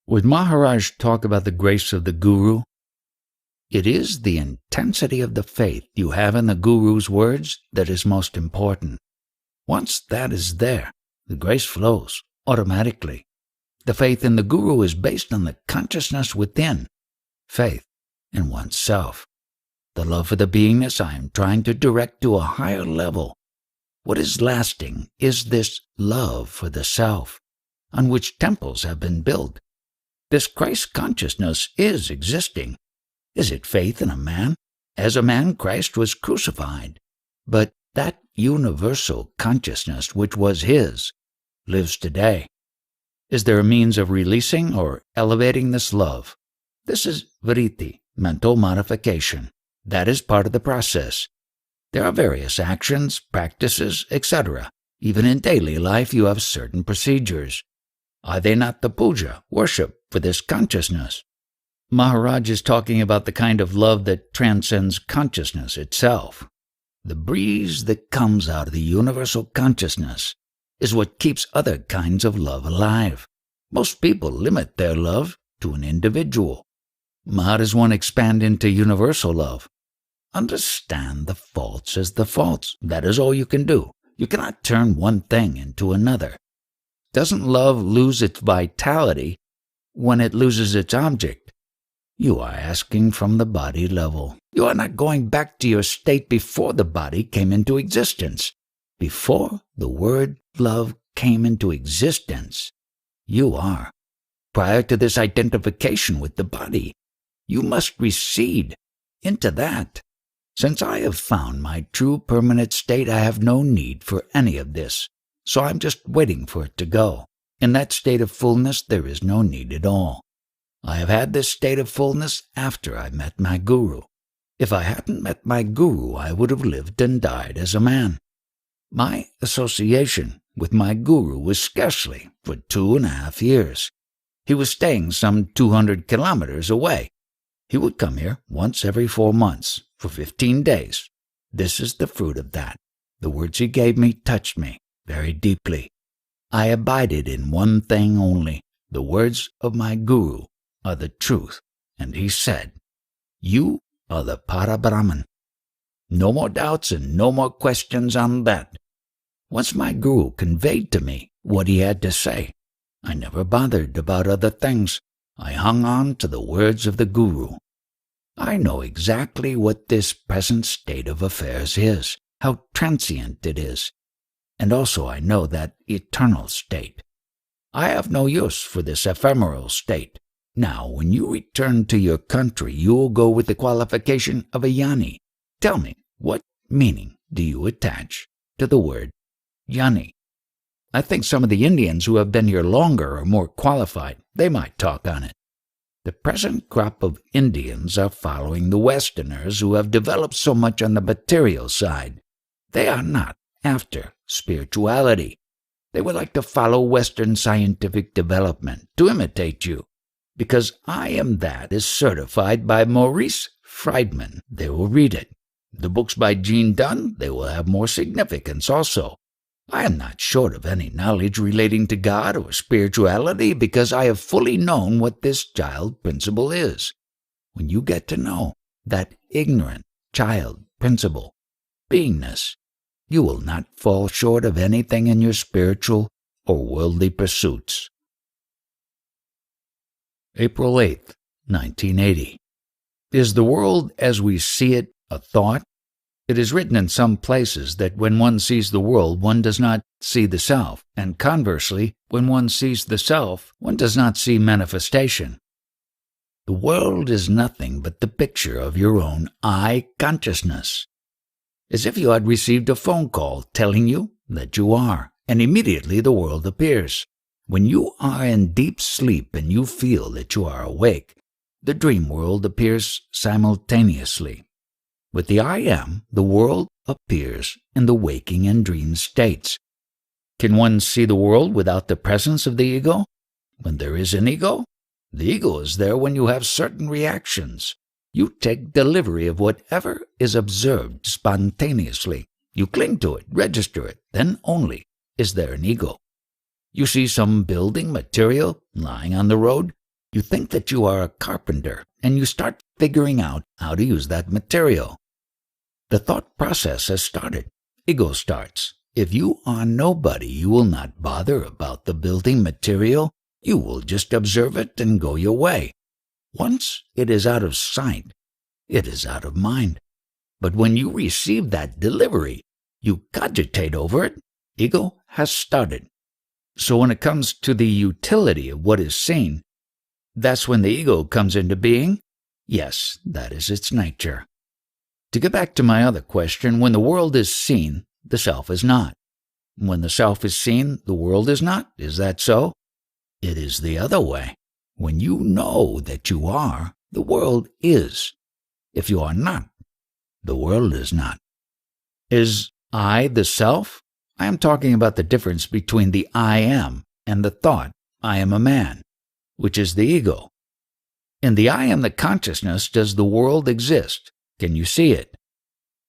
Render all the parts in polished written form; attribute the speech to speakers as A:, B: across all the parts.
A: Would Maharaj talk about the grace of the Guru? It is the intensity of the faith you have in the Guru's words that is most important. Once that is there, the grace flows automatically. The faith in the Guru is based on the consciousness within, faith in oneself. The love for the beingness I am trying to direct to a higher level. What is lasting is this love for the self, on which temples have been built. This Christ consciousness is existing. Is it faith in a man? As a man, Christ was crucified. But that universal consciousness which was his lives today. Is there a means of releasing or elevating this love? This is vritti, mental modification. That is part of the process. There are various actions, practices, etc. Even in daily life you have certain procedures. Are they not the puja, worship, for this consciousness? Maharaj is talking about the kind of love that transcends consciousness itself. The breeze that comes out of the universal consciousness is what keeps other kinds of love alive. Most people limit their love to an individual. How does one expand into universal love? Understand the faults as the faults. That is all you can do. You cannot turn one thing into another. Doesn't love lose its vitality when it loses its object? You are asking from the body level. You are not going back to your state before the body came into existence. Before the word love came into existence, you are. Prior to this identification with the body, you must recede into that. Since I have found my true permanent state, I have no need for any of this, so I'm just waiting for it to go. In that state of fullness, there is no need at all. I have had this state of fullness after I met my Guru. If I hadn't met my Guru, I would have lived and died as a man. My association with my Guru was scarcely for 2.5 years. He was staying some 200 kilometers away. He would come here once every 4 months for 15 days. This is the fruit of that. The words he gave me touched me very deeply. I abided in one thing only. The words of my Guru are the truth. And he said, "You are the Para-Brahman." No more doubts and no more questions on that. Once my Guru conveyed to me what he had to say, I never bothered about other things. I hung on to the words of the Guru. I know exactly what this present state of affairs is, how transient it is, and also I know that eternal state. I have no use for this ephemeral state. Now, when you return to your country, you will go with the qualification of a Jnani. Tell me, what meaning do you attach to the word Jnani? I think some of the Indians who have been here longer are more qualified. They might talk on it. The present crop of Indians are following the Westerners who have developed so much on the material side. They are not after spirituality. They would like to follow Western scientific development, to imitate you. Because I am that is certified by Maurice Friedman, they will read it. The books by Gene Dunn, they will have more significance also. I am not short of any knowledge relating to God or spirituality because I have fully known what this child principle is. When you get to know that ignorant child principle, beingness, you will not fall short of anything in your spiritual or worldly pursuits. April 8th, 1980. Is the world as we see it a thought? It is written in some places that when one sees the world, one does not see the self, and conversely, when one sees the self, one does not see manifestation. The world is nothing but the picture of your own I consciousness. As if you had received a phone call telling you that you are, and immediately the world appears. When you are in deep sleep and you feel that you are awake, the dream world appears simultaneously. With the I am, the world appears in the waking and dream states. Can one see the world without the presence of the ego? When there is an ego? The ego is there when you have certain reactions. You take delivery of whatever is observed spontaneously. You cling to it, register it, then only is there an ego. You see some building material lying on the road. You think that you are a carpenter, and you start figuring out how to use that material. The thought process has started. Ego starts. If you are nobody, you will not bother about the building material. You will just observe it and go your way. Once it is out of sight, it is out of mind. But when you receive that delivery, you cogitate over it. Ego has started. So when it comes to the utility of what is seen, that's when the ego comes into being? Yes, that is its nature. To get back to my other question, when the world is seen, the self is not. When the self is seen, the world is not. Is that so? It is the other way. When you know that you are, the world is. If you are not, the world is not. Is I the self? I am talking about the difference between the I am and the thought, I am a man, which is the ego. In the I am the consciousness, does the world exist? Can you see it?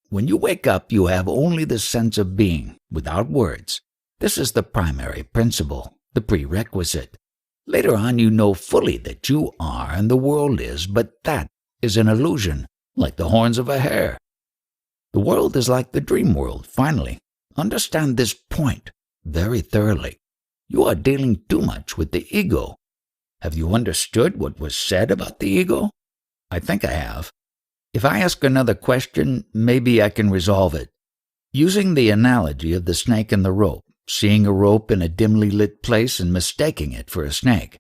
A: When you wake up, you have only the sense of being, without words. This is the primary principle, the prerequisite. Later on, you know fully that you are and the world is, but that is an illusion, like the horns of a hare. The world is like the dream world, finally. Understand this point very thoroughly. You are dealing too much with the ego. Have you understood what was said about the ego? I think I have. If I ask another question, maybe I can resolve it. Using the analogy of the snake and the rope, seeing a rope in a dimly lit place and mistaking it for a snake.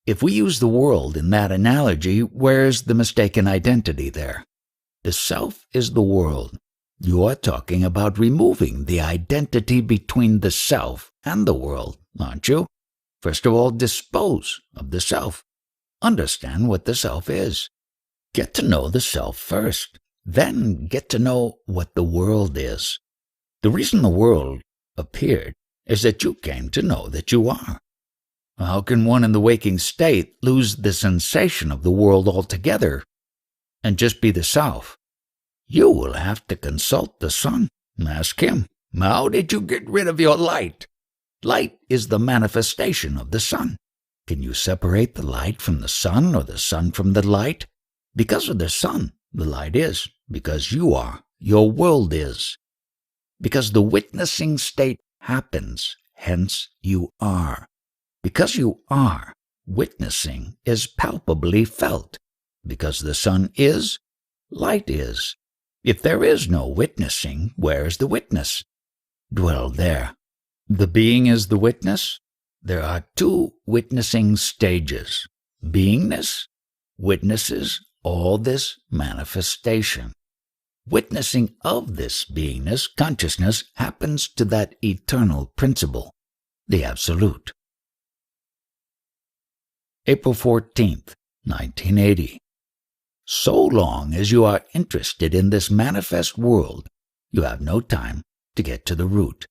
A: If we use the world in that analogy, where's the mistaken identity there? The self is the world. You are talking about removing the identity between the self and the world, aren't you? First of all, dispose of the self. Understand what the self is. Get to know the self first. Then get to know what the world is. The reason the world appeared is that you came to know that you are. How can one in the waking state lose the sensation of the world altogether and just be the self? You will have to consult the sun. Ask him, how did you get rid of your light? Light is the manifestation of the sun. Can you separate the light from the sun or the sun from the light? Because of the sun, the light is. Because you are, your world is. Because the witnessing state happens, hence you are. Because you are, witnessing is palpably felt. Because the sun is, light is. If there is no witnessing, where is the witness? Dwell there. The being is the witness. There are two witnessing stages. Beingness witnesses all this manifestation. Witnessing of this beingness, consciousness, happens to that eternal principle, the Absolute. April 14th, 1980. So long as you are interested in this manifest world, you have no time to get to the root.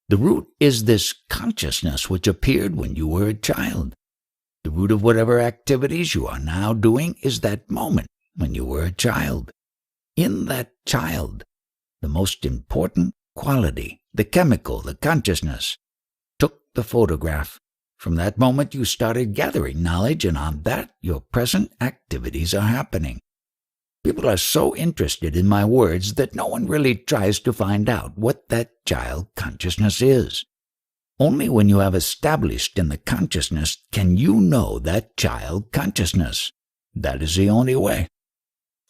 A: The root is this consciousness which appeared when you were a child. The root of whatever activities you are now doing is that moment when you were a child. In that child, the most important quality, the chemical, the consciousness, took the photograph. From that moment you started gathering knowledge, and on that your present activities are happening. People are so interested in my words that no one really tries to find out what that child consciousness is. Only when you have established in the consciousness can you know that child consciousness. That is the only way.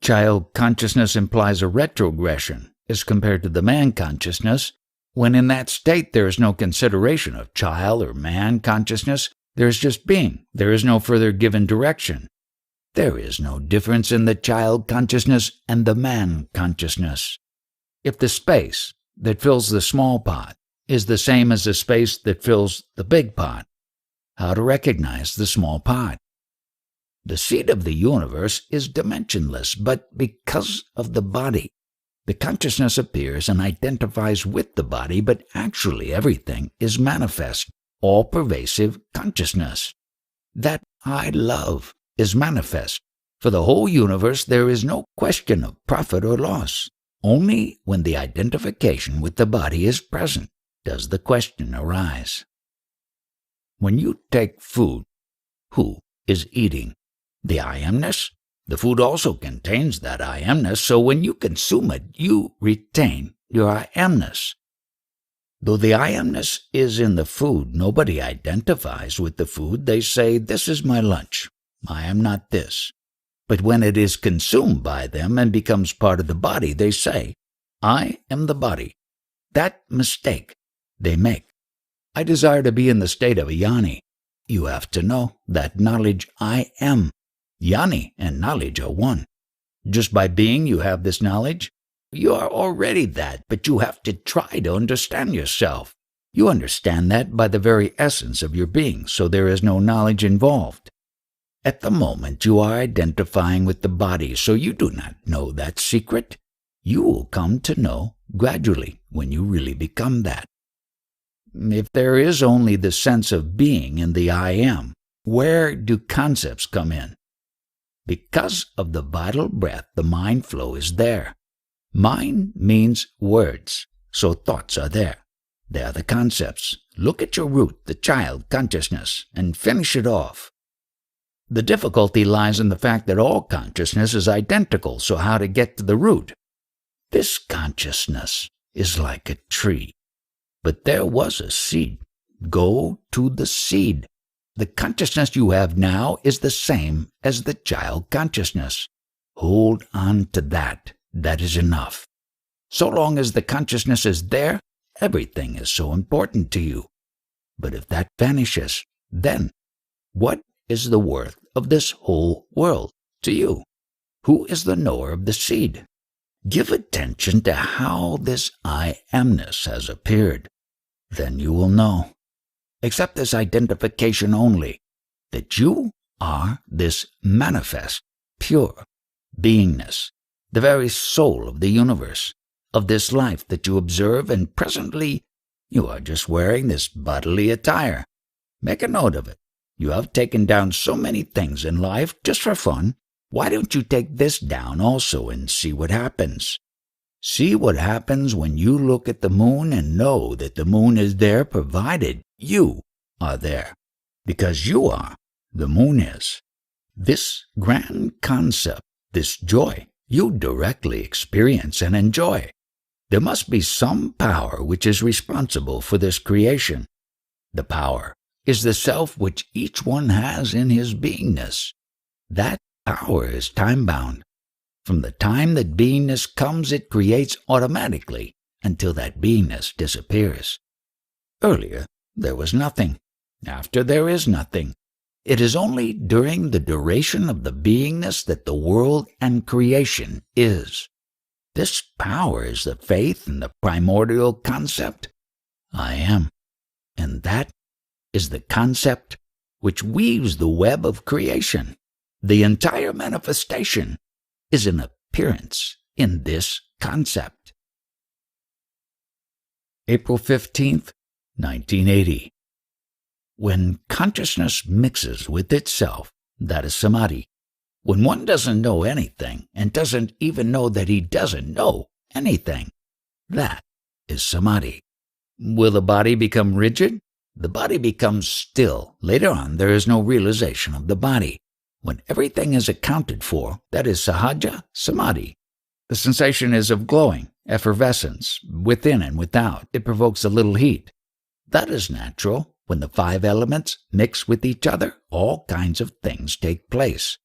A: Child consciousness implies a retrogression as compared to the man consciousness. When in that state there is no consideration of child or man consciousness, there is just being. There is no further given direction. There is no difference in the child consciousness and the man consciousness. If the space that fills the small pot is the same as the space that fills the big pot, how to recognize the small pot? The seed of the universe is dimensionless, but because of the body, the consciousness appears and identifies with the body, but actually everything is manifest, all-pervasive consciousness. That I love is manifest. For the whole universe there is no question of profit or loss. Only when the identification with the body is present does the question arise. When you take food, who is eating? The I amness? The food also contains that I amness, so when you consume it, you retain your I amness. Though the I amness is in the food, nobody identifies with the food. They say, "This is my lunch. I am not this." But when it is consumed by them and becomes part of the body, they say, "I am the body." That mistake they make. I desire to be in the state of a Jnani. You have to know that knowledge I am. Jnani and knowledge are one. Just by being you have this knowledge. You are already that, but you have to try to understand yourself. You understand that by the very essence of your being, so there is no knowledge involved. At the moment you are identifying with the body, so you do not know that secret. You will come to know gradually when you really become that. If there is only the sense of being in the I am, where do concepts come in? Because of the vital breath, the mind flow is there. Mind means words, so thoughts are there. They are the concepts. Look at your root, the child consciousness, and finish it off. The difficulty lies in the fact that all consciousness is identical, so how to get to the root? This consciousness is like a tree. But there was a seed. Go to the seed. The consciousness you have now is the same as the child consciousness. Hold on to that. That is enough. So long as the consciousness is there, everything is so important to you. But if that vanishes, then what is the worth of this whole world to you? Who is the knower of the seed? Give attention to how this I amness has appeared. Then you will know. Accept this identification only, that you are this manifest, pure beingness, the very soul of the universe, of this life that you observe, and presently you are just wearing this bodily attire. Make a note of it. You have taken down so many things in life just for fun. Why don't you take this down also and see what happens? See what happens when you look at the moon and know that the moon is there provided you are there. Because you are, the moon is. This grand concept, this joy, you directly experience and enjoy. There must be some power which is responsible for this creation. The power is the self which each one has in his beingness. That power is time-bound. From the time that beingness comes, it creates automatically until that beingness disappears. Earlier, there was nothing. After, there is nothing. It is only during the duration of the beingness that the world and creation is. This power is the faith in the primordial concept, I am. And that is the concept which weaves the web of creation. The entire manifestation is an appearance in this concept. April 15th, 1980. When consciousness mixes with itself, that is samadhi. When one doesn't know anything and doesn't even know that he doesn't know anything, that is samadhi. Will the body become rigid? The body becomes still. Later on, there is no realization of the body. When everything is accounted for, that is sahaja samadhi. The sensation is of glowing, effervescence, within and without. It provokes a little heat. That is natural. When the 5 elements mix with each other, all kinds of things take place.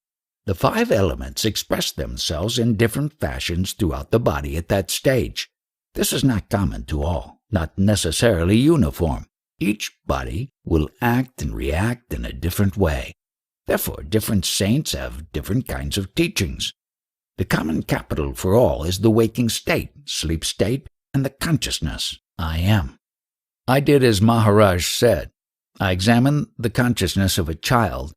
A: The 5 elements express themselves in different fashions throughout the body at that stage. This is not common to all, not necessarily uniform. Each body will act and react in a different way. Therefore, different saints have different kinds of teachings. The common capital for all is the waking state, sleep state, and the consciousness, I am. I did as Maharaj said. I examined the consciousness of a child.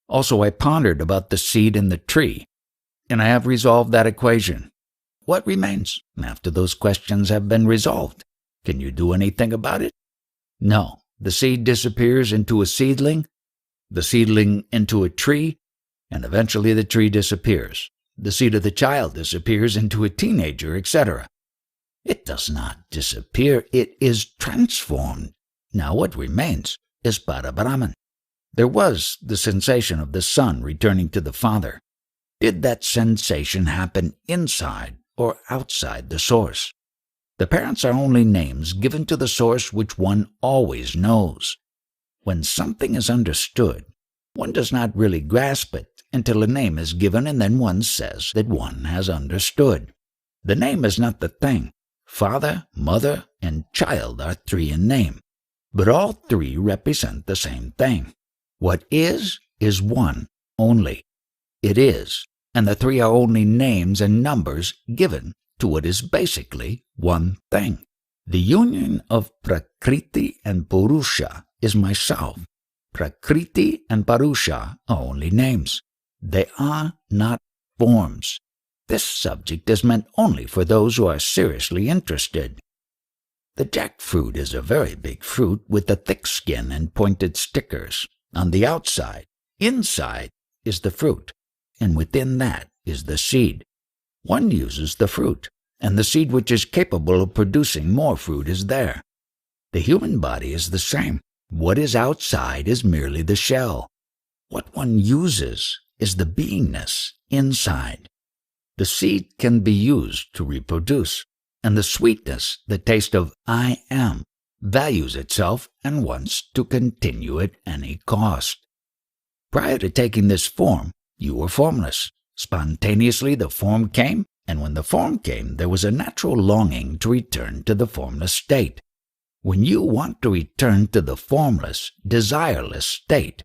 A: Also, I pondered about the seed in the tree, and I have resolved that equation. What remains after those questions have been resolved? Can you do anything about it? No. The seed disappears into a seedling, the seedling into a tree, and eventually the tree disappears. The seed of the child disappears into a teenager, etc. It does not disappear, it is transformed. Now what remains is Parabrahman. There was the sensation of the son returning to the father. Did that sensation happen inside or outside the source? The parents are only names given to the source which one always knows. When something is understood, one does not really grasp it until a name is given and then one says that one has understood. The name is not the thing. Father, mother, and child are three in name, but all three represent the same thing. What is one only. It is, and the three are only names and numbers given to what is basically one thing. The union of Prakriti and Purusha is myself. Prakriti and Purusha are only names. They are not forms. This subject is meant only for those who are seriously interested. The jackfruit is a very big fruit with a thick skin and pointed stickers. On the outside, inside, is the fruit, and within that is the seed. One uses the fruit, and the seed which is capable of producing more fruit is there. The human body is the same. What is outside is merely the shell. What one uses is the beingness inside. The seed can be used to reproduce, and the sweetness, the taste of I am, values itself and wants to continue at any cost. Prior to taking this form, you were formless. Spontaneously the form came, and when the form came, there was a natural longing to return to the formless state. When you want to return to the formless, desireless state,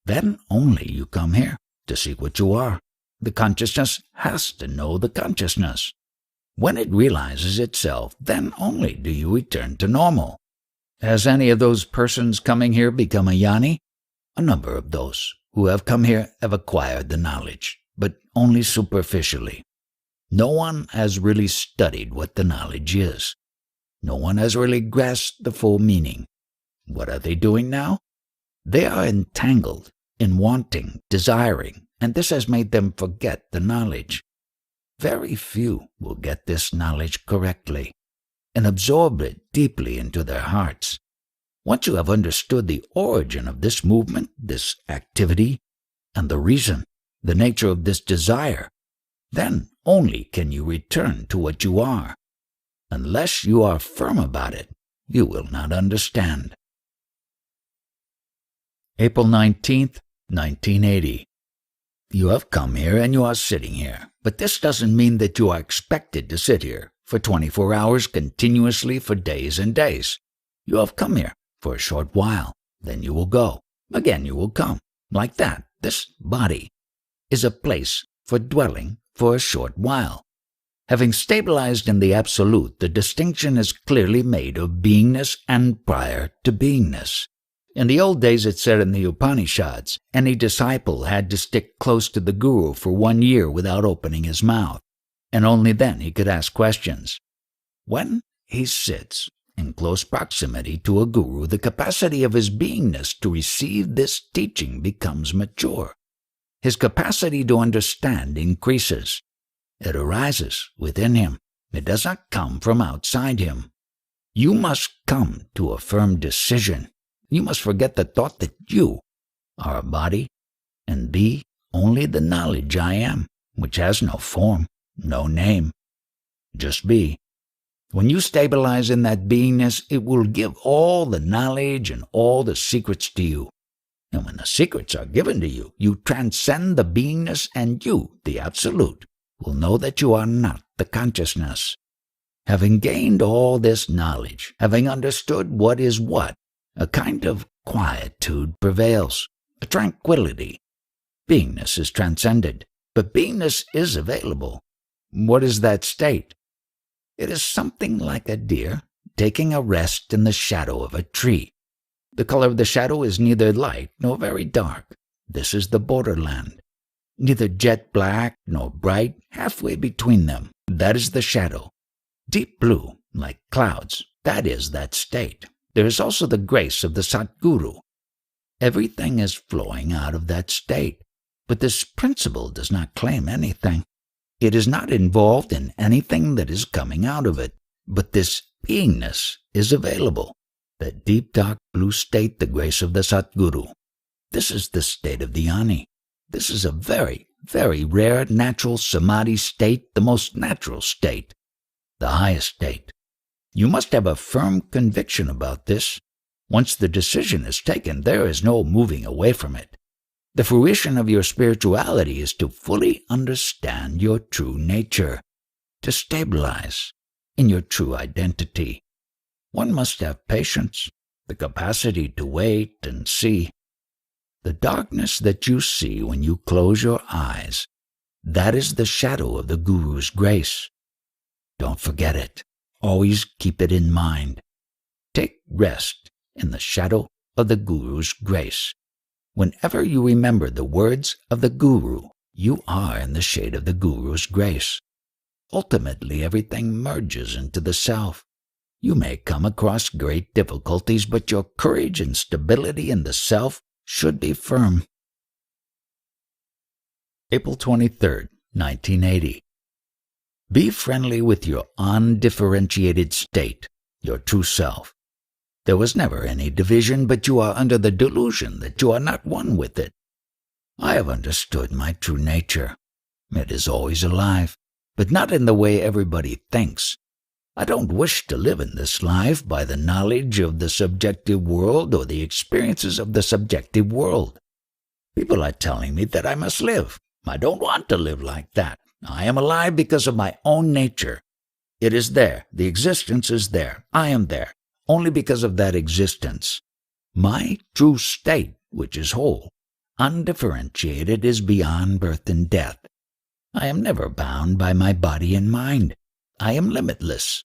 A: then only you come here to seek what you are. The consciousness has to know the consciousness. When it realizes itself, then only do you return to normal. Has any of those persons coming here become a jnani? A number of those who have come here have acquired the knowledge, but only superficially. No one has really studied what the knowledge is. No one has really grasped the full meaning. What are they doing now? They are entangled in wanting, desiring, and this has made them forget the knowledge. Very few will get this knowledge correctly and absorb it deeply into their hearts. Once you have understood the origin of this movement, this activity, and the reason, the nature of this desire, then only can you return to what you are. Unless you are firm about it, you will not understand. April 19th, 1980. You have come here and you are sitting here, but this doesn't mean that you are expected to sit here for 24 hours continuously for days and days. You have come here for a short while, then you will go. Again you will come. Like that, this body is a place for dwelling for a short while. Having stabilized in the Absolute, the distinction is clearly made of beingness and prior to beingness. In the old days it said in the Upanishads, any disciple had to stick close to the guru for 1 year without opening his mouth, and only then he could ask questions. When he sits in close proximity to a guru, the capacity of his beingness to receive this teaching becomes mature. His capacity to understand increases. It arises within him. It does not come from outside him. You must come to a firm decision. You must forget the thought that you are a body and be only the knowledge I am, which has no form, no name. Just be. When you stabilize in that beingness, it will give all the knowledge and all the secrets to you. And when the secrets are given to you, you transcend the beingness, and you, the Absolute, will know that you are not the consciousness. Having gained all this knowledge, having understood what is what, a kind of quietude prevails, a tranquility. Beingness is transcended, but beingness is available. What is that state? It is something like a deer taking a rest in the shadow of a tree. The color of the shadow is neither light nor very dark. This is the borderland. Neither jet black nor bright, halfway between them. That is the shadow. Deep blue, like clouds, that is that state. There is also the grace of the Satguru. Everything is flowing out of that state, but this principle does not claim anything. It is not involved in anything that is coming out of it, but this beingness is available, that deep dark blue state, the grace of the Satguru. This is the state of dhyani. This is a very, very rare natural samadhi state, the most natural state, the highest state. You must have a firm conviction about this. Once the decision is taken, there is no moving away from it. The fruition of your spirituality is to fully understand your true nature, to stabilize in your true identity. One must have patience, the capacity to wait and see. The darkness that you see when you close your eyes, that is the shadow of the Guru's grace. Don't forget it. Always keep it in mind. Take rest in the shadow of the Guru's grace. Whenever you remember the words of the Guru, you are in the shade of the Guru's grace. Ultimately, everything merges into the self. You may come across great difficulties, but your courage and stability in the self should be firm. April 23, 1980. Be friendly with your undifferentiated state, your true self. There was never any division, but you are under the delusion that you are not one with it. I have understood my true nature. It is always alive, but not in the way everybody thinks. I don't wish to live in this life by the knowledge of the subjective world or the experiences of the subjective world. People are telling me that I must live. I don't want to live like that. I am alive because of my own nature. It is there. The existence is there. I am there, only because of that existence. My true state, which is whole, undifferentiated, is beyond birth and death. I am never bound by my body and mind. I am limitless.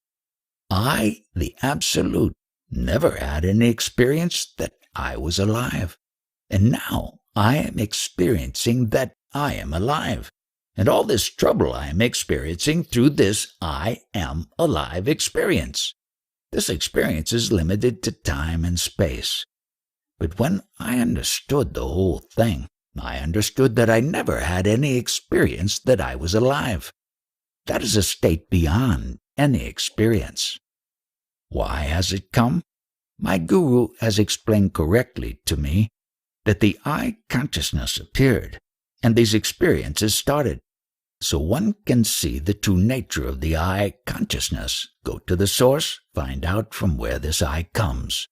A: I, the Absolute, never had any experience that I was alive. And now I am experiencing that I am alive. And all this trouble I am experiencing through this I am alive experience. This experience is limited to time and space. But when I understood the whole thing, I understood that I never had any experience that I was alive. That is a state beyond any experience. Why has it come? My Guru has explained correctly to me that the I consciousness appeared, and these experiences started. So one can see the true nature of the I consciousness, go to the source, find out from where this I comes.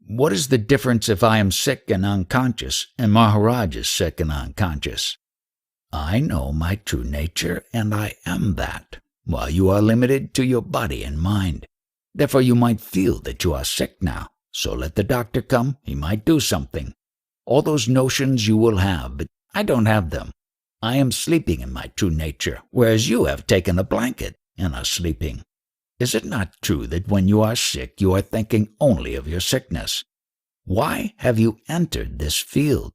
A: What is the difference if I am sick and unconscious and Maharaj is sick and unconscious? I know my true nature and I am that, while you are limited to your body and mind. Therefore you might feel that you are sick now, so let the doctor come, he might do something. All those notions you will have, but I don't have them. I am sleeping in my true nature, whereas you have taken a blanket and are sleeping. Is it not true that when you are sick, you are thinking only of your sickness? Why have you entered this field?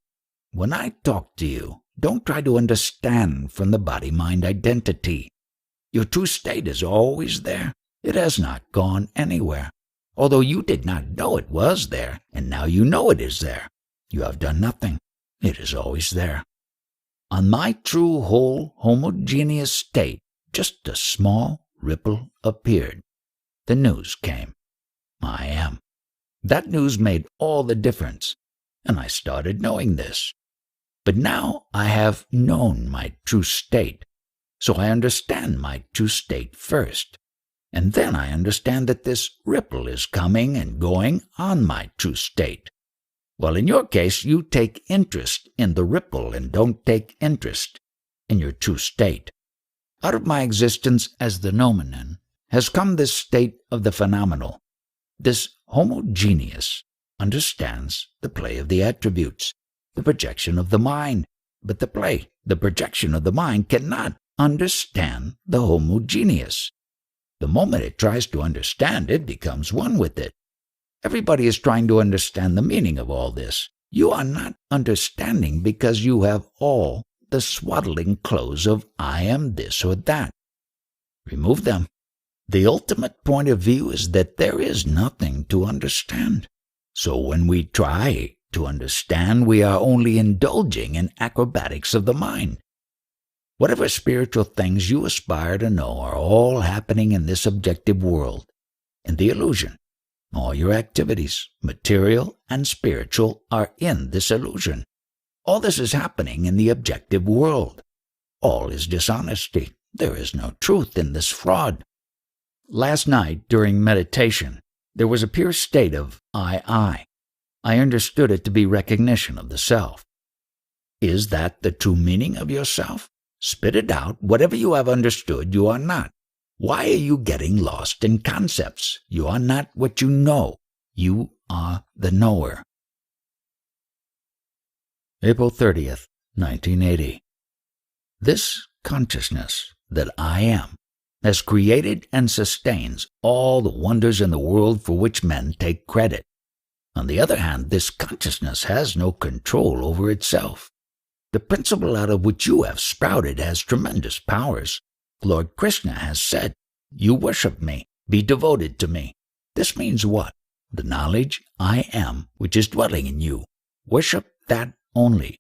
A: When I talk to you, don't try to understand from the body-mind identity. Your true state is always there. It has not gone anywhere. Although you did not know it was there, and now you know it is there. You have done nothing. It is always there. On my true whole homogeneous state, just a small ripple appeared. The news came. I am. That news made all the difference, and I started knowing this. But now I have known my true state, so I understand my true state first, and then I understand that this ripple is coming and going on my true state. Well, in your case, you take interest in the ripple and don't take interest in your true state. Out of my existence as the noumenon has come this state of the phenomenal. This homogeneous understands the play of the attributes, the projection of the mind, but the projection of the mind cannot understand the homogeneous. The moment it tries to understand, it becomes one with it. Everybody is trying to understand the meaning of all this. You are not understanding because you have all the swaddling clothes of I am this or that. Remove them. The ultimate point of view is that there is nothing to understand. So when we try to understand, we are only indulging in acrobatics of the mind. Whatever spiritual things you aspire to know are all happening in this objective world, in the illusion. All your activities, material and spiritual, are in this illusion. All this is happening in the objective world. All is dishonesty. There is no truth in this fraud. Last night, during meditation, there was a pure state of I. I understood it to be recognition of the self. Is that the true meaning of yourself? Spit it out. Whatever you have understood, you are not. Why are you getting lost in concepts? You are not what you know. You are the knower. April 30th, 1980. This consciousness that I am has created and sustains all the wonders in the world for which men take credit. On the other hand, this consciousness has no control over itself. The principle out of which you have sprouted has tremendous powers. Lord Krishna has said, "You worship me, be devoted to me." This means what? The knowledge I am, which is dwelling in you. Worship that only.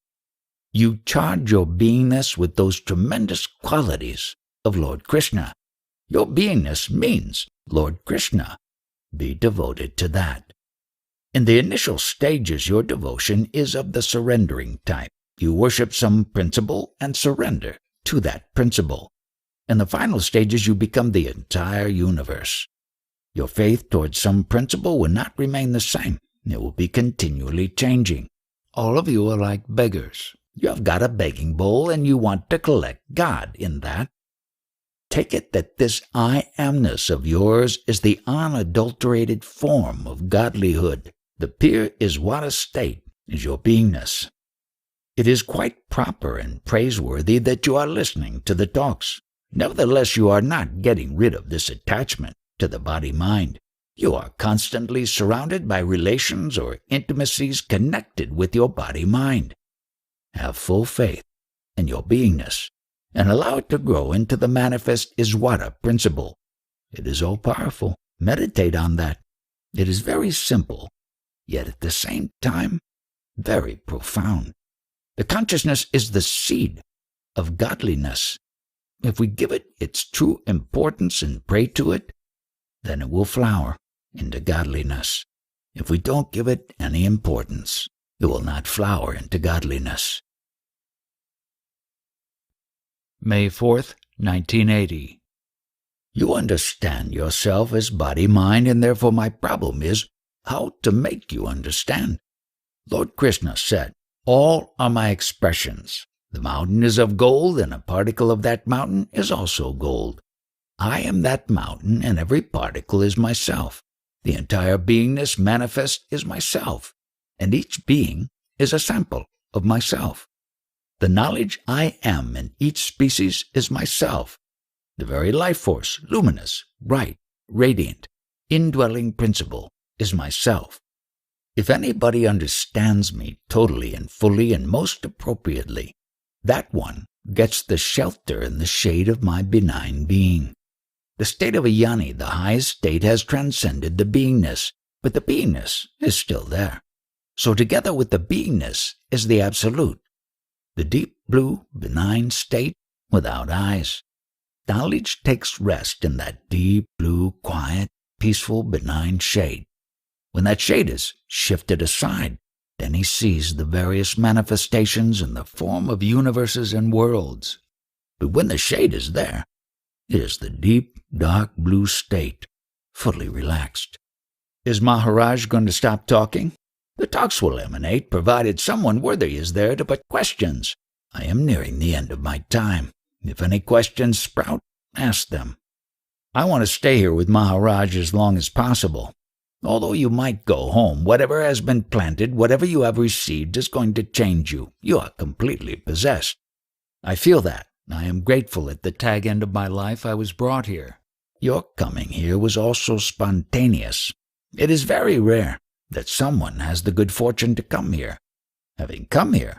A: You charge your beingness with those tremendous qualities of Lord Krishna. Your beingness means Lord Krishna. Be devoted to that. In the initial stages, your devotion is of the surrendering type. You worship some principle and surrender to that principle. In the final stages, you become the entire universe. Your faith towards some principle will not remain the same. It will be continually changing. All of you are like beggars. You have got a begging bowl and you want to collect God in that. Take it that this I amness of yours is the unadulterated form of godlyhood. The pure Iswara state is your beingness. It is quite proper and praiseworthy that you are listening to the talks. Nevertheless, you are not getting rid of this attachment to the body-mind. You are constantly surrounded by relations or intimacies connected with your body-mind. Have full faith in your beingness and allow it to grow into the manifest Iswara principle. It is all-powerful. Meditate on that. It is very simple, yet at the same time very profound. The consciousness is the seed of godliness. If we give it its true importance and pray to it, then it will flower into godliness. If we don't give it any importance, it will not flower into godliness. May 4th, 1980. You understand yourself as body-mind, and therefore my problem is how to make you understand. Lord Krishna said, "All are my expressions. The mountain is of gold, and a particle of that mountain is also gold. I am that mountain, and every particle is myself. The entire beingness manifest is myself, and each being is a sample of myself. The knowledge I am in each species is myself. The very life force, luminous, bright, radiant, indwelling principle is myself. If anybody understands me totally and fully and most appropriately, that one gets the shelter and the shade of my benign being. The state of a jnani, the highest state, has transcended the beingness, but the beingness is still there. So together with the beingness is the absolute, the deep blue, benign state without eyes. Knowledge takes rest in that deep blue, quiet, peaceful, benign shade. When that shade is shifted aside, then he sees the various manifestations in the form of universes and worlds. But when the shade is there, it is the deep, dark blue state, fully relaxed. Is Maharaj going to stop talking? The talks will emanate, provided someone worthy is there to put questions. I am nearing the end of my time. If any questions sprout, ask them. I want to stay here with Maharaj as long as possible. Although you might go home, whatever has been planted, whatever you have received is going to change you. You are completely possessed. I feel that. I am grateful at the tag end of my life I was brought here. Your coming here was also spontaneous. It is very rare that someone has the good fortune to come here. Having come here,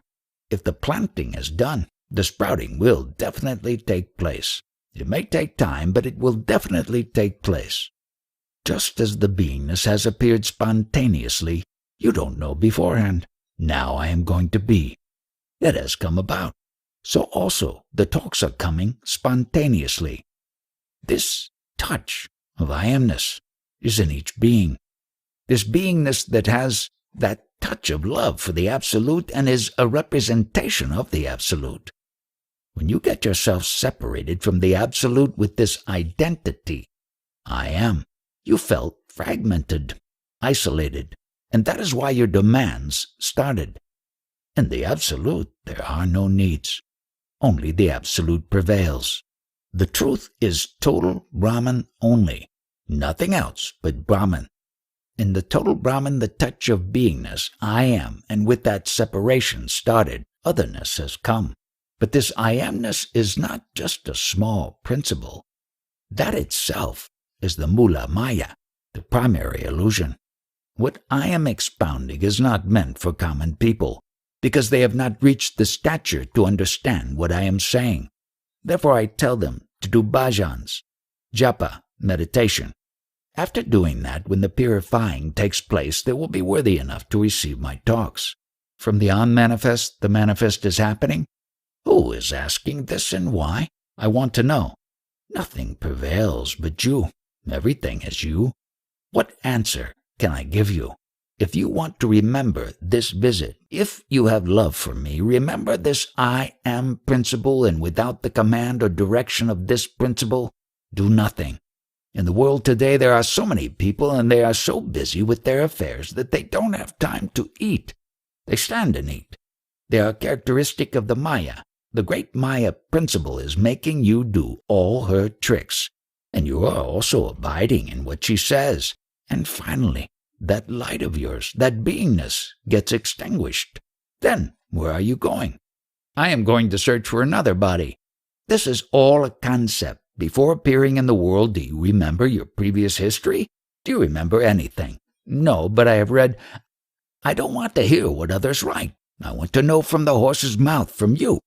A: if the planting is done, the sprouting will definitely take place. It may take time, but it will definitely take place. Just as the beingness has appeared spontaneously, you don't know beforehand. Now I am going to be. It has come about. So also the talks are coming spontaneously. This touch of I amness is in each being. This beingness that has that touch of love for the Absolute and is a representation of the Absolute. When you get yourself separated from the Absolute with this identity, I am, you felt fragmented, isolated, and that is why your demands started. In the Absolute, there are no needs. Only the Absolute prevails. The truth is total Brahman only, nothing else but Brahman. In the total Brahman, the touch of beingness, I am, and with that separation started, otherness has come. But this I amness is not just a small principle. That itself is the Mula Maya, the primary illusion. What I am expounding is not meant for common people, because they have not reached the stature to understand what I am saying. Therefore I tell them to do bhajans, japa, meditation. After doing that, when the purifying takes place, they will be worthy enough to receive my talks. From the unmanifest, the manifest is happening? Who is asking this and why? I want to know. Nothing prevails but you. Everything is you. What answer can I give you? If you want to remember this visit, if you have love for me, remember this I am principle, and without the command or direction of this principle, do nothing. In the world today there are so many people, and they are so busy with their affairs that they don't have time to eat. They stand and eat. They are characteristic of the Maya. The great Maya principle is making you do all her tricks, and you are also abiding in what she says. And finally, that light of yours, that beingness, gets extinguished. Then, where are you going? I am going to search for another body. This is all a concept. Before appearing in the world, do you remember your previous history? Do you remember anything? No, but I have read. I don't want to hear what others write. I want to know from the horse's mouth, from you.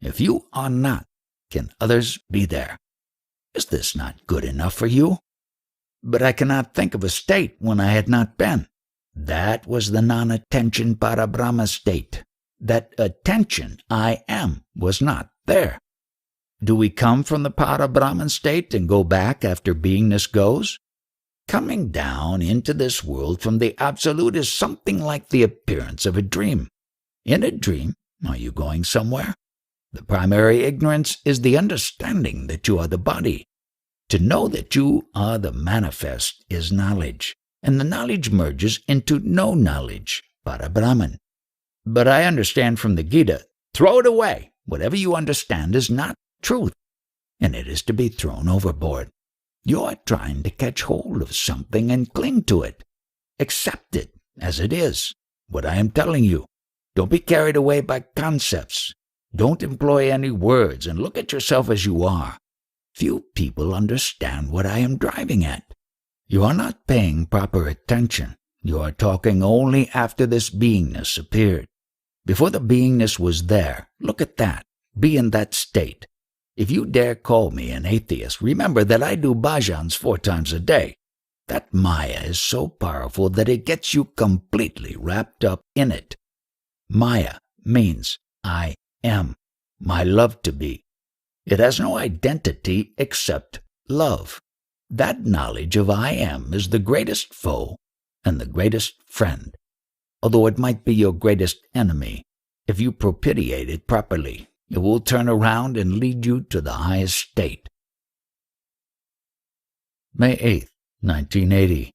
A: If you are not, can others be there? Is this not good enough for you? But I cannot think of a state when I had not been. That was the non-attention Parabrahma state. That attention, I am, was not there. Do we come from the Parabrahman state and go back after beingness goes? Coming down into this world from the Absolute is something like the appearance of a dream. In a dream, are you going somewhere? The primary ignorance is the understanding that you are the body. To know that you are the manifest is knowledge, and the knowledge merges into no knowledge, Parabrahman. But I understand from the Gita, throw it away. Whatever you understand is not truth, and it is to be thrown overboard. You are trying to catch hold of something and cling to it. Accept it as it is, what I am telling you. Don't be carried away by concepts. Don't employ any words, and look at yourself as you are. Few people understand what I am driving at. You are not paying proper attention. You are talking only after this beingness appeared. Before the beingness was there, look at that. Be in that state. If you dare call me an atheist, remember that I do bhajans 4 times a day. That Maya is so powerful that it gets you completely wrapped up in it. Maya means I am, my love to be. It has no identity except love. That knowledge of I am is the greatest foe and the greatest friend, although it might be your greatest enemy. If you propitiate it properly, it will turn around and lead you to the highest state. May 8th, 1980.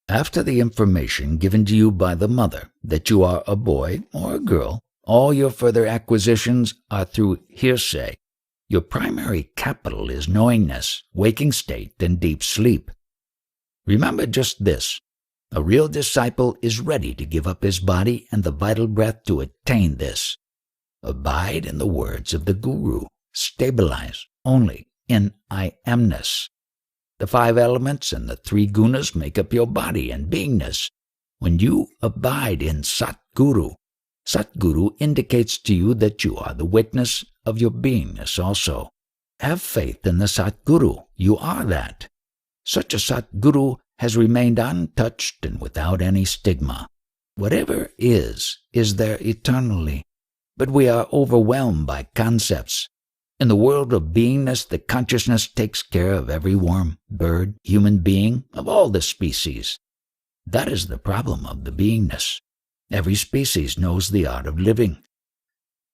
A: After the information given to you by the mother that you are a boy or a girl, all your further acquisitions are through hearsay. Your primary capital is knowingness, waking state, and deep sleep. Remember just this. A real disciple is ready to give up his body and the vital breath to attain this. Abide in the words of the Guru. Stabilize only in I amness. The 5 elements and the 3 gunas make up your body and beingness. When you abide in Satguru, Satguru indicates to you that you are the witness of your beingness also. Have faith in the Satguru. You are that. Such a Satguru has remained untouched and without any stigma. Whatever is there eternally. But we are overwhelmed by concepts. In the world of beingness, the consciousness takes care of every worm, bird, human being, of all the species. That is the problem of the beingness. Every species knows the art of living.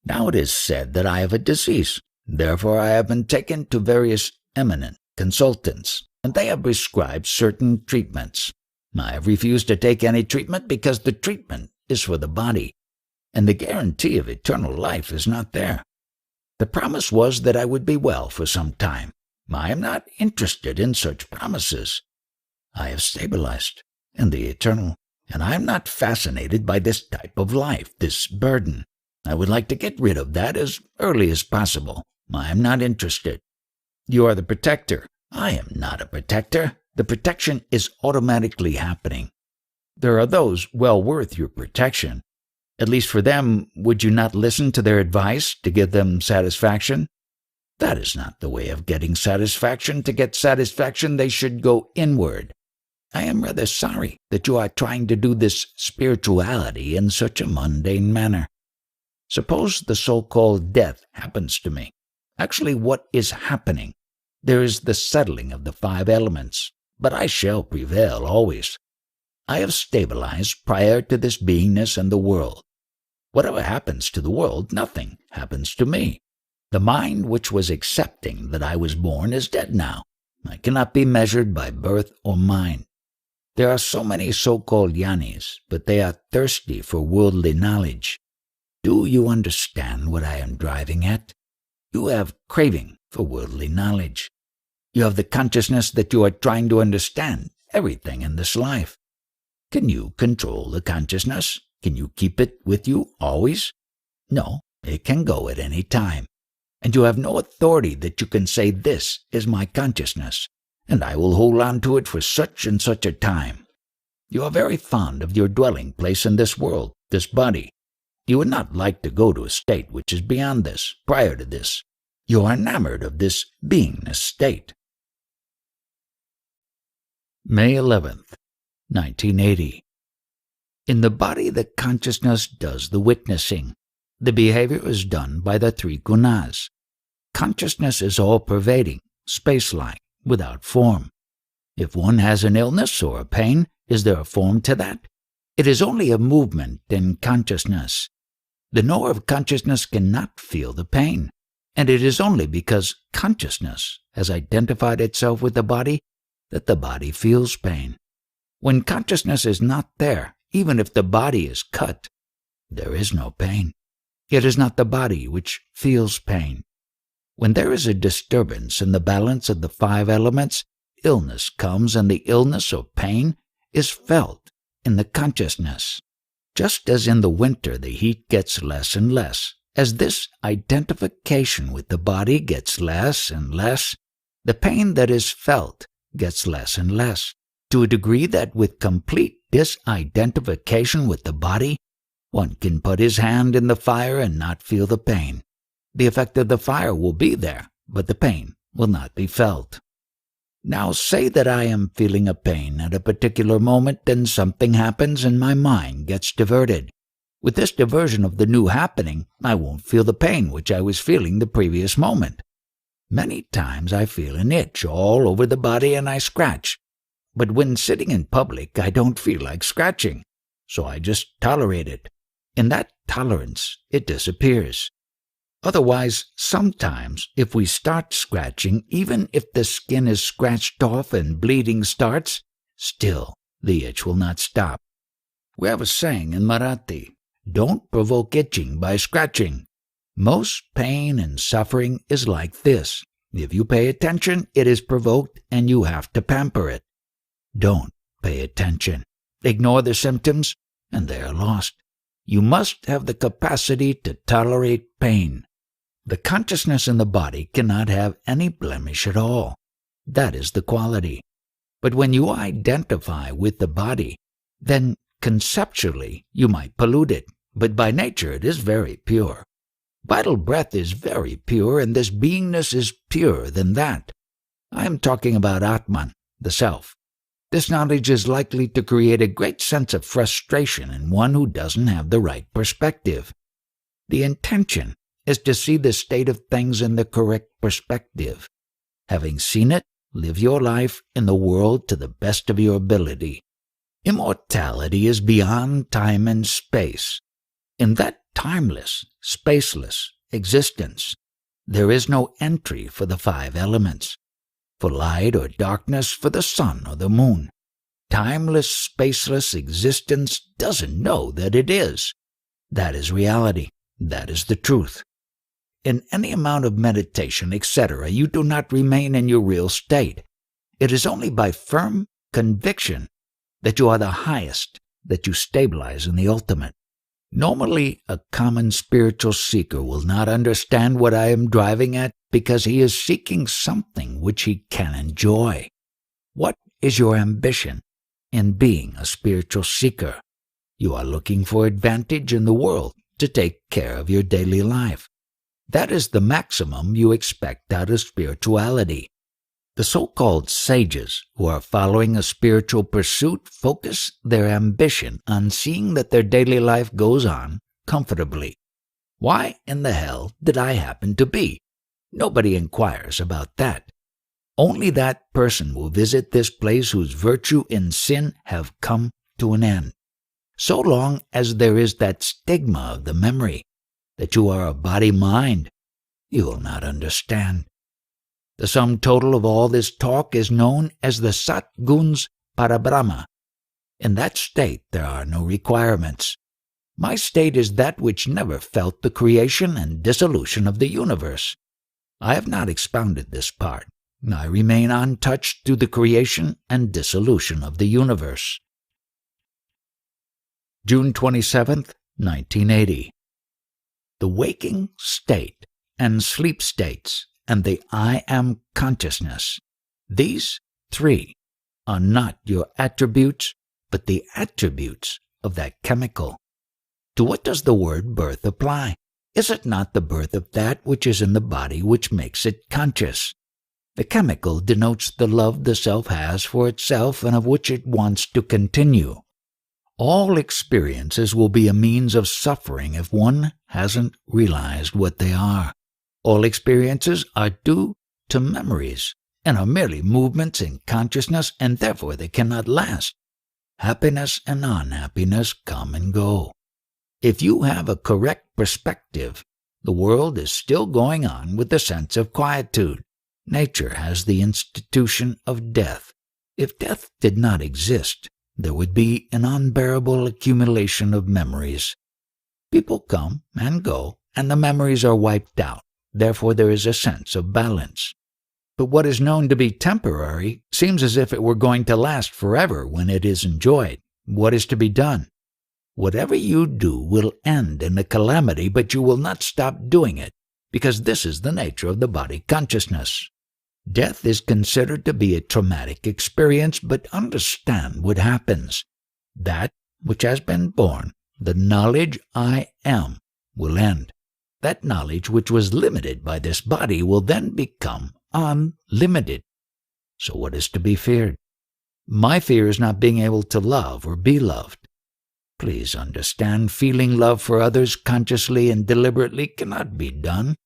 A: Now it is said that I have a disease. Therefore I have been taken to various eminent consultants, and they have prescribed certain treatments. I have refused to take any treatment because the treatment is for the body, and the guarantee of eternal life is not there. The promise was that I would be well for some time. I am not interested in such promises. I have stabilized in the eternal, and I am not fascinated by this type of life, this burden. I would like to get rid of that as early as possible. I am not interested. You are the protector. I am not a protector. The protection is automatically happening. There are those well worth your protection. At least for them, would you not listen to their advice to give them satisfaction? That is not the way of getting satisfaction. To get satisfaction, they should go inward. I am rather sorry that you are trying to do this spirituality in such a mundane manner. Suppose the so-called death happens to me. Actually, what is happening? There is the settling of the 5 elements, but I shall prevail always. I have stabilized prior to this beingness and the world. Whatever happens to the world, nothing happens to me. The mind which was accepting that I was born is dead now. I cannot be measured by birth or mind. There are so many so-called jnanis, but they are thirsty for worldly knowledge. Do you understand what I am driving at? You have craving for worldly knowledge. You have the consciousness that you are trying to understand everything in this life. Can you control the consciousness? Can you keep it with you always? No, it can go at any time. And you have no authority that you can say, this is my consciousness, and I will hold on to it for such and such a time. You are very fond of your dwelling place in this world, this body. You would not like to go to a state which is beyond this, prior to this. You are enamored of this beingness state. May 11th, 1980. In the body, the consciousness does the witnessing. The behavior is done by the 3 gunas. Consciousness is all-pervading, space-like, without form. If one has an illness or a pain, is there a form to that? It is only a movement in consciousness. The knower of consciousness cannot feel the pain, and it is only because consciousness has identified itself with the body that the body feels pain. When consciousness is not there, even if the body is cut, there is no pain. It is not the body which feels pain. When there is a disturbance in the balance of the 5 elements, illness comes, and the illness or pain is felt in the consciousness. Just as in the winter the heat gets less and less, as this identification with the body gets less and less, the pain that is felt gets less and less, to a degree that with complete disidentification with the body, one can put his hand in the fire and not feel the pain. The effect of the fire will be there, but the pain will not be felt. Now say that I am feeling a pain at a particular moment, and something happens and my mind gets diverted. With this diversion of the new happening, I won't feel the pain which I was feeling the previous moment. Many times I feel an itch all over the body and I scratch. But when sitting in public, I don't feel like scratching, so I just tolerate it. In that tolerance, it disappears. Otherwise, sometimes, if we start scratching, even if the skin is scratched off and bleeding starts, still the itch will not stop. We have a saying in Marathi, don't provoke itching by scratching. Most pain and suffering is like this. If you pay attention, it is provoked and you have to pamper it. Don't pay attention. Ignore the symptoms and they are lost. You must have the capacity to tolerate pain. The consciousness in the body cannot have any blemish at all. That is the quality. But when you identify with the body, then conceptually you might pollute it, but by nature it is very pure. Vital breath is very pure, and this beingness is purer than that. I am talking about Atman, the self. This knowledge is likely to create a great sense of frustration in one who doesn't have the right perspective. The intention is to see the state of things in the correct perspective. Having seen it, live your life in the world to the best of your ability. Immortality is beyond time and space. In that timeless, spaceless existence, there is no entry for the five elements, for light or darkness, for the sun or the moon. Timeless, spaceless existence doesn't know that it is. That is reality. That is the truth. In any amount of meditation, etc., you do not remain in your real state. It is only by firm conviction that you are the highest that you stabilize in the ultimate. Normally, a common spiritual seeker will not understand what I am driving at because he is seeking something which he can enjoy. What is your ambition in being a spiritual seeker? You are looking for advantage in the world to take care of your daily life. That is the maximum you expect out of spirituality. The so-called sages who are following a spiritual pursuit focus their ambition on seeing that their daily life goes on comfortably. Why in the hell did I happen to be? Nobody inquires about that. Only that person will visit this place whose virtue and sin have come to an end. So long as there is that stigma of the memory that you are a body-mind, you will not understand. The sum total of all this talk is known as the Sat Guns Parabrahma. In that state there are no requirements. My state is that which never felt the creation and dissolution of the universe. I have not expounded this part. I remain untouched through the creation and dissolution of the universe. June 27th, 1980. The waking state and sleep states and the I am consciousness, these three are not your attributes, but the attributes of that chemical. To what does the word birth apply? Is it not the birth of that which is in the body which makes it conscious? The chemical denotes the love the self has for itself and of which it wants to continue. All experiences will be a means of suffering if one hasn't realized what they are. All experiences are due to memories and are merely movements in consciousness, and therefore they cannot last. Happiness and unhappiness come and go. If you have a correct perspective, the world is still going on with the sense of quietude. Nature has the institution of death. If death did not exist, there would be an unbearable accumulation of memories. People come and go, and the memories are wiped out. Therefore there is a sense of balance. But what is known to be temporary seems as if it were going to last forever when it is enjoyed. What is to be done? Whatever you do will end in a calamity, but you will not stop doing it, because this is the nature of the body consciousness. Death is considered to be a traumatic experience, but understand what happens. That which has been born, the knowledge I am, will end. That knowledge which was limited by this body will then become unlimited. So what is to be feared? My fear is not being able to love or be loved. Please understand, feeling love for others consciously and deliberately cannot be done.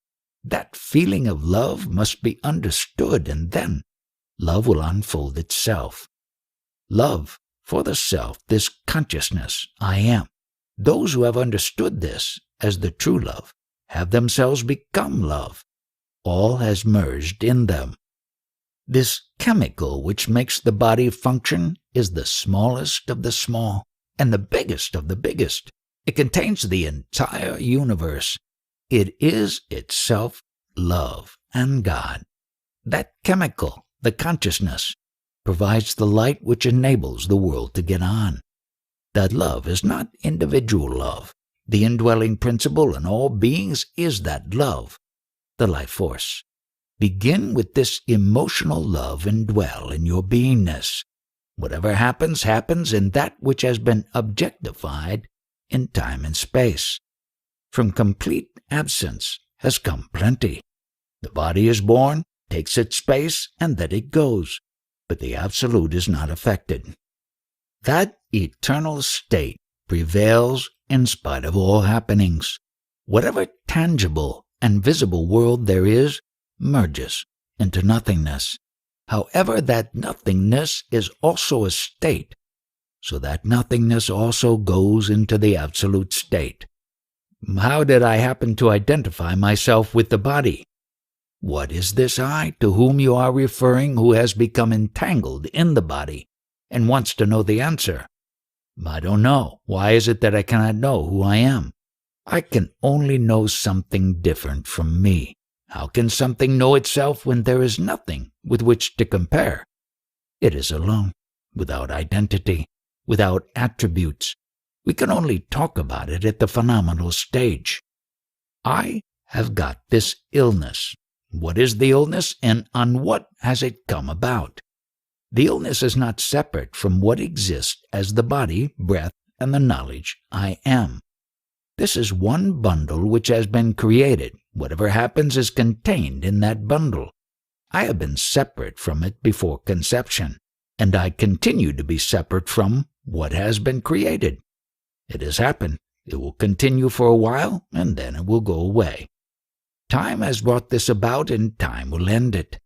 A: That feeling of love must be understood, and then love will unfold itself. Love for the self, this consciousness, I am. Those who have understood this as the true love have themselves become love. All has merged in them. This chemical which makes the body function is the smallest of the small and the biggest of the biggest. It contains the entire universe. It is itself love and God. That chemical, the consciousness, provides the light which enables the world to get on. That love is not individual love. The indwelling principle in all beings is that love, the life force. Begin with this emotional love and dwell in your beingness. Whatever happens, happens in that which has been objectified in time and space. From complete absence has come plenty. The body is born, takes its space, and then it goes, but the absolute is not affected. That eternal state prevails in spite of all happenings. Whatever tangible and visible world there is merges into nothingness. However, that nothingness is also a state. so that nothingness also goes into the absolute state. How did I happen to identify myself with the body? What is this I to whom you are referring who has become entangled in the body and wants to know the answer? I don't know. Why is it that I cannot know who I am? I can only know something different from me. How can something know itself when there is nothing with which to compare? It is alone, without identity, without attributes. We can only talk about it at the phenomenal stage. I have got this illness. What is the illness, and on what has it come about? The illness is not separate from what exists as the body, breath, and the knowledge I am. This is one bundle which has been created. Whatever happens is contained in that bundle. I have been separate from it before conception, and I continue to be separate from what has been created. It has happened. It will continue for a while, and then it will go away. Time has brought this about, and time will end it.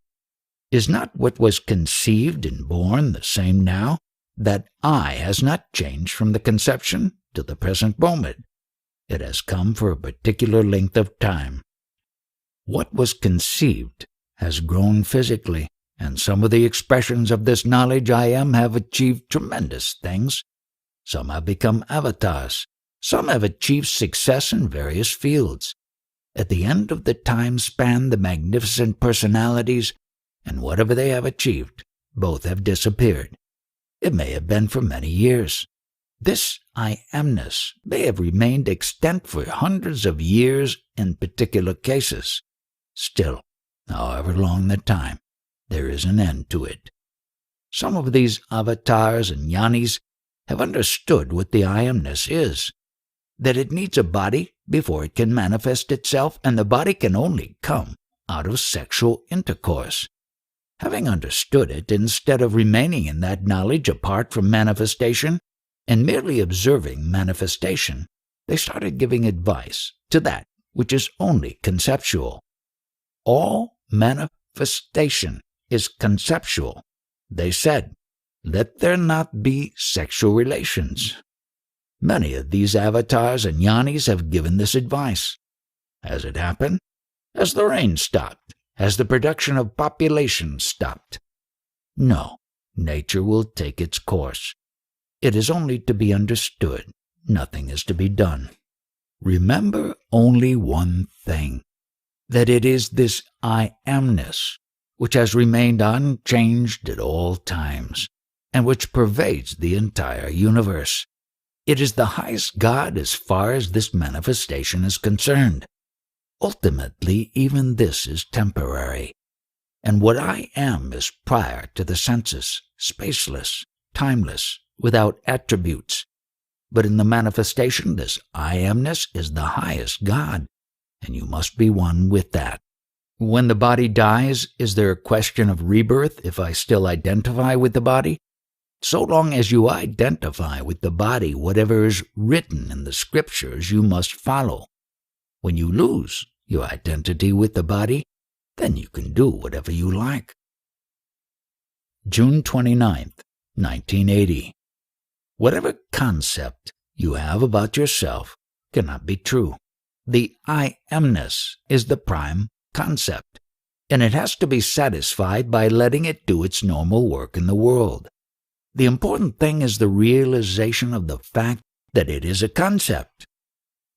A: Is not what was conceived and born the same now? That I has not changed from the conception to the present moment. It has come for a particular length of time. What was conceived has grown physically, and some of the expressions of this knowledge I am have achieved tremendous things. Some have become avatars. Some have achieved success in various fields. At the end of the time span, the magnificent personalities and whatever they have achieved, both have disappeared. It may have been for many years. This I amness may have remained extant for hundreds of years in particular cases. Still, however long the time, there is an end to it. Some of these avatars and jnanis have understood what the I amness is, that it needs a body before it can manifest itself, and the body can only come out of sexual intercourse. Having understood it, instead of remaining in that knowledge apart from manifestation and merely observing manifestation, they started giving advice to that which is only conceptual. All manifestation is conceptual. They said, let there not be sexual relations. Many of these avatars and jnanis have given this advice. Has it happened? Has the rain stopped? Has the production of population stopped? No, nature will take its course. It is only to be understood. Nothing is to be done. Remember only one thing, that it is this I amness which has remained unchanged at all times, and which pervades the entire universe. It is the highest God as far as this manifestation is concerned. Ultimately, even this is temporary, and what I am is prior to the senses, spaceless, timeless, without attributes. But in the manifestation, this I amness is the highest God, and you must be one with that. When the body dies, is there a question of rebirth if I still identify with the body? So long as you identify with the body, whatever is written in the scriptures you must follow. When you lose your identity with the body, then you can do whatever you like. June 29th, 1980. Whatever concept you have about yourself cannot be true. The I amness is the prime concept, and it has to be satisfied by letting it do its normal work in the world. The important thing is the realization of the fact that it is a concept.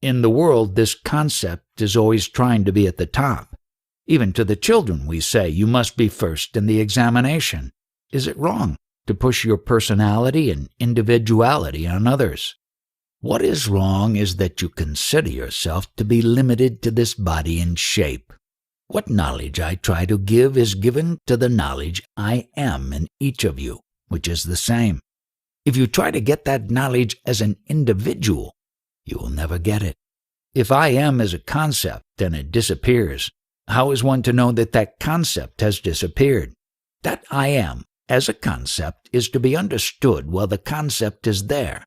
A: In the world, this concept is always trying to be at the top. Even to the children we say, you must be first in the examination. Is it wrong to push your personality and individuality on others? What is wrong is that you consider yourself to be limited to this body and shape. What knowledge I try to give is given to the knowledge I am in each of you, which is the same. If you try to get that knowledge as an individual, you will never get it. If I am is a concept and it disappears, how is one to know that that concept has disappeared? That I am as a concept is to be understood while the concept is there.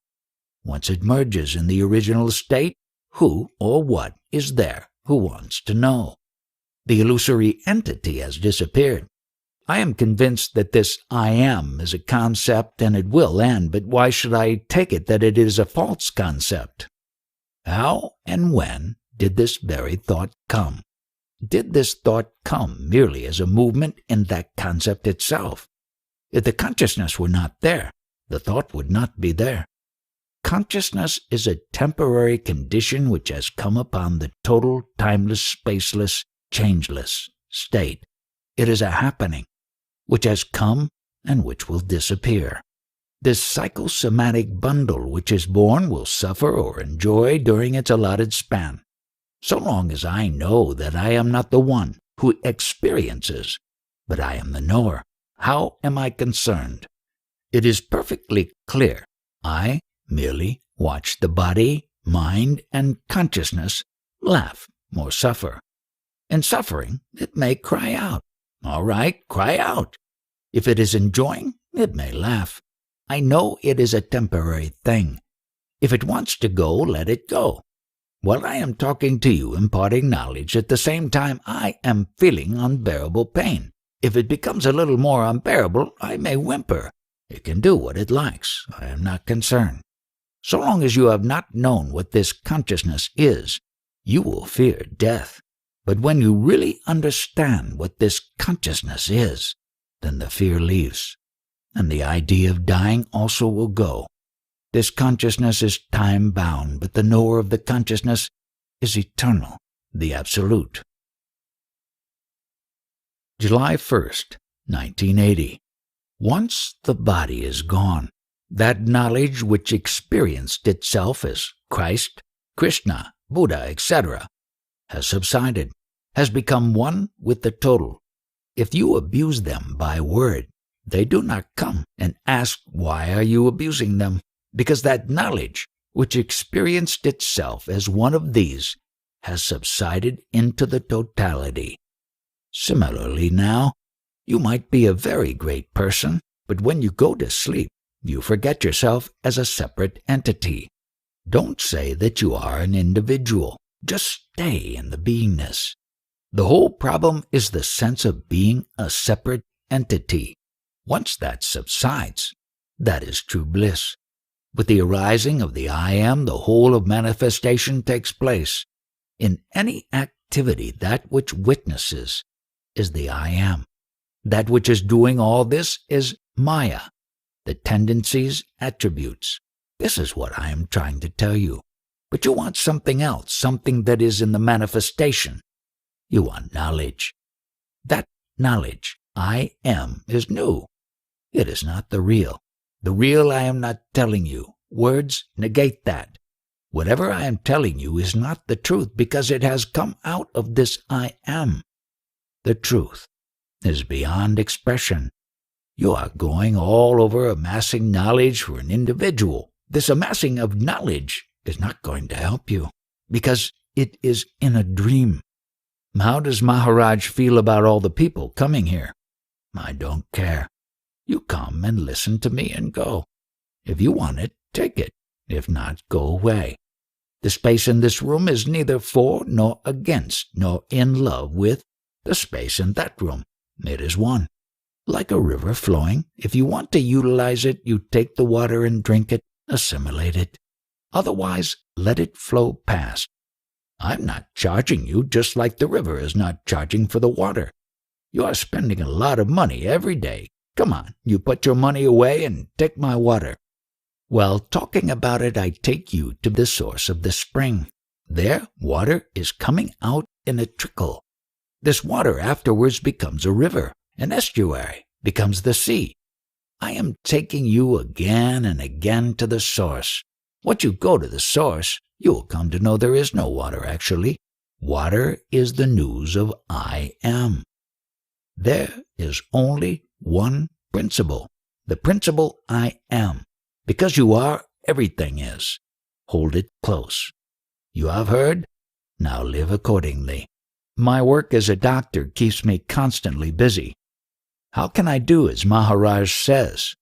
A: Once it merges in the original state, who or what is there who wants to know? The illusory entity has disappeared. I am convinced that this I am is a concept and it will end, but why should I take it that it is a false concept? How and when did this very thought come? Did this thought come merely as a movement in that concept itself? If the consciousness were not there, the thought would not be there. Consciousness is a temporary condition which has come upon the total, timeless, spaceless, changeless state. It is a happening which has come and which will disappear. This psychosomatic bundle which is born will suffer or enjoy during its allotted span. So long as I know that I am not the one who experiences, but I am the knower, how am I concerned? It is perfectly clear. I merely watch the body, mind, and consciousness laugh or suffer. In suffering, it may cry out. All right, cry out. If it is enjoying, it may laugh. I know it is a temporary thing. If it wants to go, let it go. While I am talking to you, imparting knowledge, at the same time I am feeling unbearable pain. If it becomes a little more unbearable, I may whimper. It can do what it likes. I am not concerned. So long as you have not known what this consciousness is, you will fear death. But when you really understand what this consciousness is, then the fear leaves, and the idea of dying also will go. This consciousness is time-bound, but the knower of the consciousness is eternal, the Absolute. July 1st, 1980. Once the body is gone, that knowledge which experienced itself as Christ, Krishna, Buddha, etc., has subsided, has become one with the total. If you abuse them by word, they do not come and ask, why are you abusing them? Because that knowledge, which experienced itself as one of these, has subsided into the totality. Similarly now, you might be a very great person, but when you go to sleep, you forget yourself as a separate entity. Don't say that you are an individual. Just stay in the beingness. The whole problem is the sense of being a separate entity. Once that subsides, that is true bliss. With the arising of the I Am, the whole of manifestation takes place. In any activity, that which witnesses is the I Am. That which is doing all this is Maya, the tendencies, attributes. This is what I am trying to tell you. But you want something else, something that is in the manifestation. You want knowledge. That knowledge, I am, is new. It is not the real. The real I am not telling you. Words negate that. Whatever I am telling you is not the truth because it has come out of this I am. The truth is beyond expression. You are going all over amassing knowledge for an individual. This amassing of knowledge is not going to help you because it is in a dream. How does Maharaj feel about all the people coming here? I don't care. You come and listen to me and go. If you want it, take it. If not, go away. The space in this room is neither for nor against nor in love with the space in that room. It is one. Like a river flowing, if you want to utilize it, you take the water and drink it, assimilate it. Otherwise, let it flow past. I'm not charging you just like the river is not charging for the water. You are spending a lot of money every day. Come on, you put your money away and take my water. Well, talking about it, I take you to the source of the spring. There, water is coming out in a trickle. This water afterwards becomes a river, an estuary, becomes the sea. I am taking you again and again to the source. Once you go to the source, you will come to know there is no water actually. Water is the news of I am. There is only one principle, the principle I am. Because you are, everything is. Hold it close. You have heard? Now live accordingly. My work as a doctor keeps me constantly busy. How can I do as Maharaj says?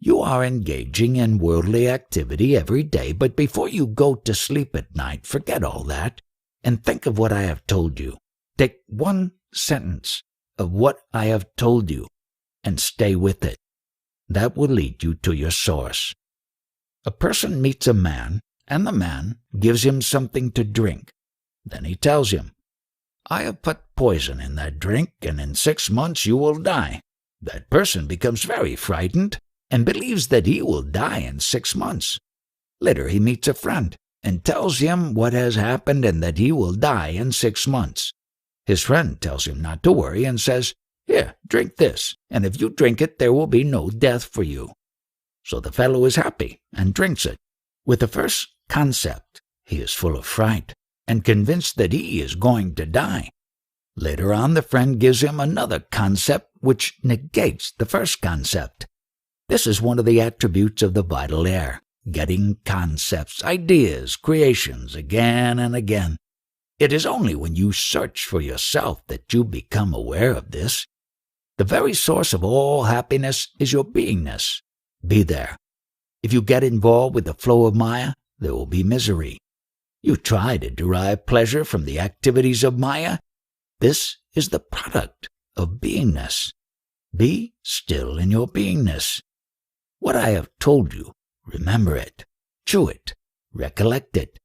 A: You are engaging in worldly activity every day, but before you go to sleep at night, forget all that and think of what I have told you. Take one sentence of what I have told you and stay with it. That will lead you to your source. A person meets a man, and the man gives him something to drink. Then he tells him, "I have put poison in that drink, and in 6 months you will die." That person becomes very frightened and believes that he will die in 6 months. Later he meets a friend and tells him what has happened and that he will die in 6 months. His friend tells him not to worry and says, "Here, drink this, and if you drink it, there will be no death for you." So the fellow is happy and drinks it. With the first concept, he is full of fright and convinced that he is going to die. Later on, the friend gives him another concept which negates the first concept. This is one of the attributes of the vital air, getting concepts, ideas, creations again and again. It is only when you search for yourself that you become aware of this. The very source of all happiness is your beingness. Be there. If you get involved with the flow of Maya, there will be misery. You try to derive pleasure from the activities of Maya. This is the product of beingness. Be still in your beingness. What I have told you, remember it, chew it, recollect it.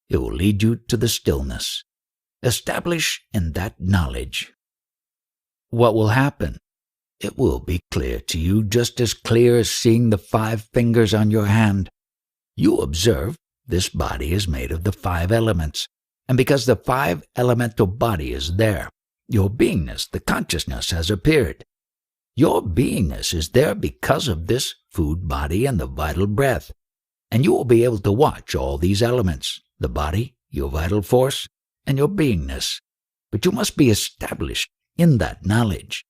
A: It will lead you to the stillness. Establish in that knowledge. What will happen? It will be clear to you, just as clear as seeing the 5 fingers on your hand. You observe this body is made of the 5 elements, and because the 5 elemental body is there, your beingness, the consciousness, has appeared. Your beingness is there because of this food body and the vital breath, and you will be able to watch all these elements, the body, your vital force, and your beingness. But you must be established in that knowledge.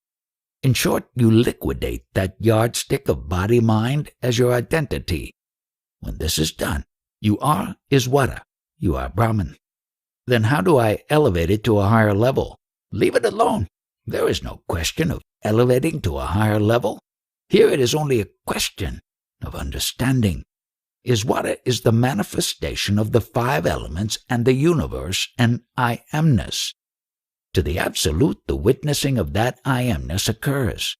A: In short, you liquidate that yardstick of body-mind as your identity. When this is done, you are Iswara, you are Brahman. Then how do I elevate it to a higher level? Leave it alone. There is no question of elevating to a higher level. Here it is only a question of understanding. Iswara is the manifestation of the 5 elements and the universe and I amness. To the Absolute, the witnessing of that I amness occurs.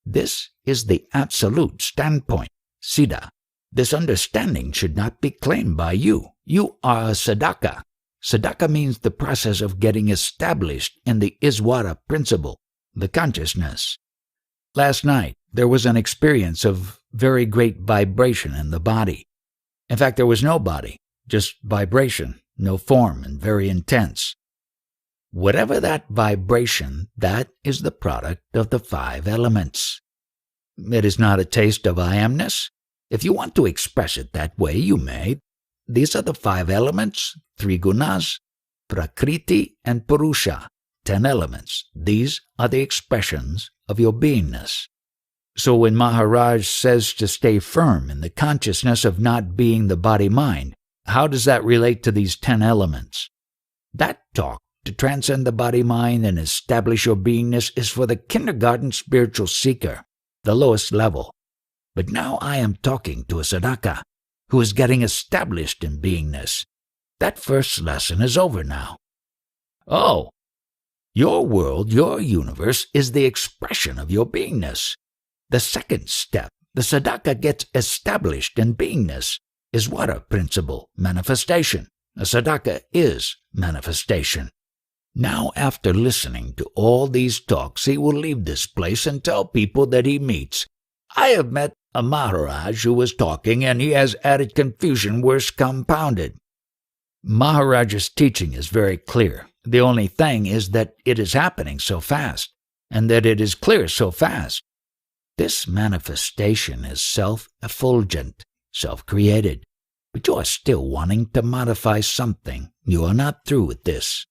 A: This is the Absolute standpoint, Siddha. This understanding should not be claimed by you. You are a sadhaka. Sadhaka means the process of getting established in the Iswara principle, the consciousness. Last night, there was an experience of very great vibration in the body. In fact, there was no body, just vibration, no form, and very intense. Whatever that vibration, that is the product of the 5 elements. It is not a taste of I amness. If you want to express it that way, you may. These are the 5 elements, 3 gunas, prakriti, and purusha, 10 elements. These are the expressions of your beingness. So when Maharaj says to stay firm in the consciousness of not being the body-mind, how does that relate to these 10 elements? That talk to transcend the body-mind and establish your beingness is for the kindergarten spiritual seeker, the lowest level. But now I am talking to a sadhaka who is getting established in beingness. That first lesson is over now. Oh, your world, your universe, is the expression of your beingness. The second step, the sadhaka gets established in beingness, is what a principle, manifestation. A sadhaka is manifestation. Now, after listening to all these talks, he will leave this place and tell people that he meets, "I have met a Maharaj who was talking, and he has added confusion worse compounded." Maharaj's teaching is very clear. The only thing is that it is happening so fast, and that it is clear so fast. This manifestation is self-effulgent, self-created, but you are still wanting to modify something. You are not through with this.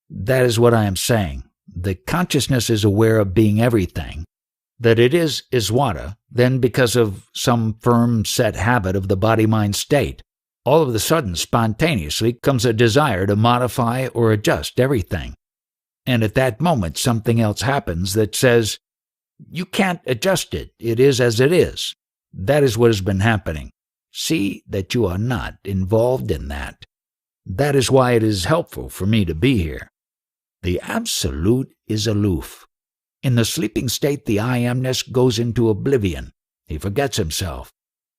A: That is what I am saying. The consciousness is aware of being everything, that it is Iswara, then because of some firm set habit of the body-mind state, all of a sudden spontaneously comes a desire to modify or adjust everything. And at that moment something else happens that says, "You can't adjust it, it is as it is." That is what has been happening. See that you are not involved in that. That is why it is helpful for me to be here. The Absolute is aloof. In the sleeping state, the I amness goes into oblivion. He forgets himself.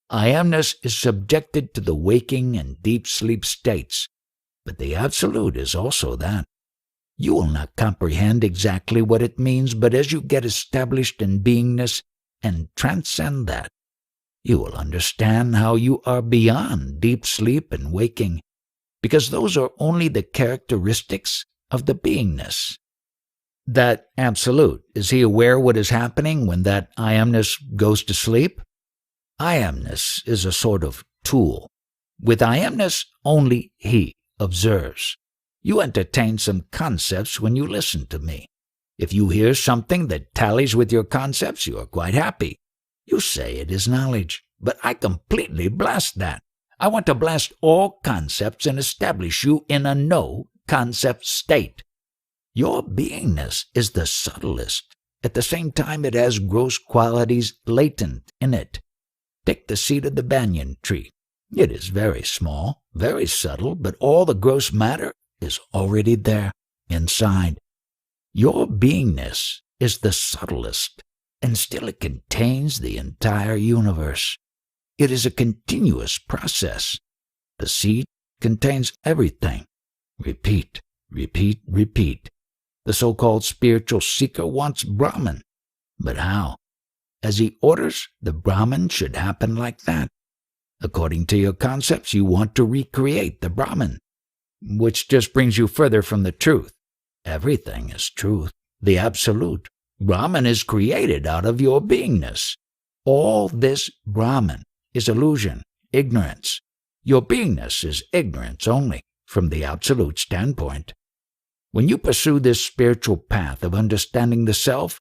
A: I amness is subjected to the waking and deep sleep states, but the Absolute is also that. You will not comprehend exactly what it means, but as you get established in beingness and transcend that, you will understand how you are beyond deep sleep and waking, because those are only the characteristics of the beingness. That Absolute, is he aware what is happening when that I amness goes to sleep? I amness is a sort of tool. With I amness, only he observes. You entertain some concepts when you listen to me. If you hear something that tallies with your concepts, you are quite happy. You say it is knowledge, but I completely blast that. I want to blast all concepts and establish you in a no-concept state. Your beingness is the subtlest. At the same time, it has gross qualities latent in it. Take the seed of the banyan tree. It is very small, very subtle, but all the gross matter is already there, inside. Your beingness is the subtlest, and still it contains the entire universe. It is a continuous process. The seed contains everything. Repeat, repeat, repeat. The so-called spiritual seeker wants Brahman. But how? As he orders, the Brahman should happen like that. According to your concepts, you want to recreate the Brahman, which just brings you further from the truth. Everything is truth, the Absolute. Brahman is created out of your beingness. All this Brahman is illusion, ignorance. Your beingness is ignorance only, from the Absolute standpoint. When you pursue this spiritual path of understanding the self,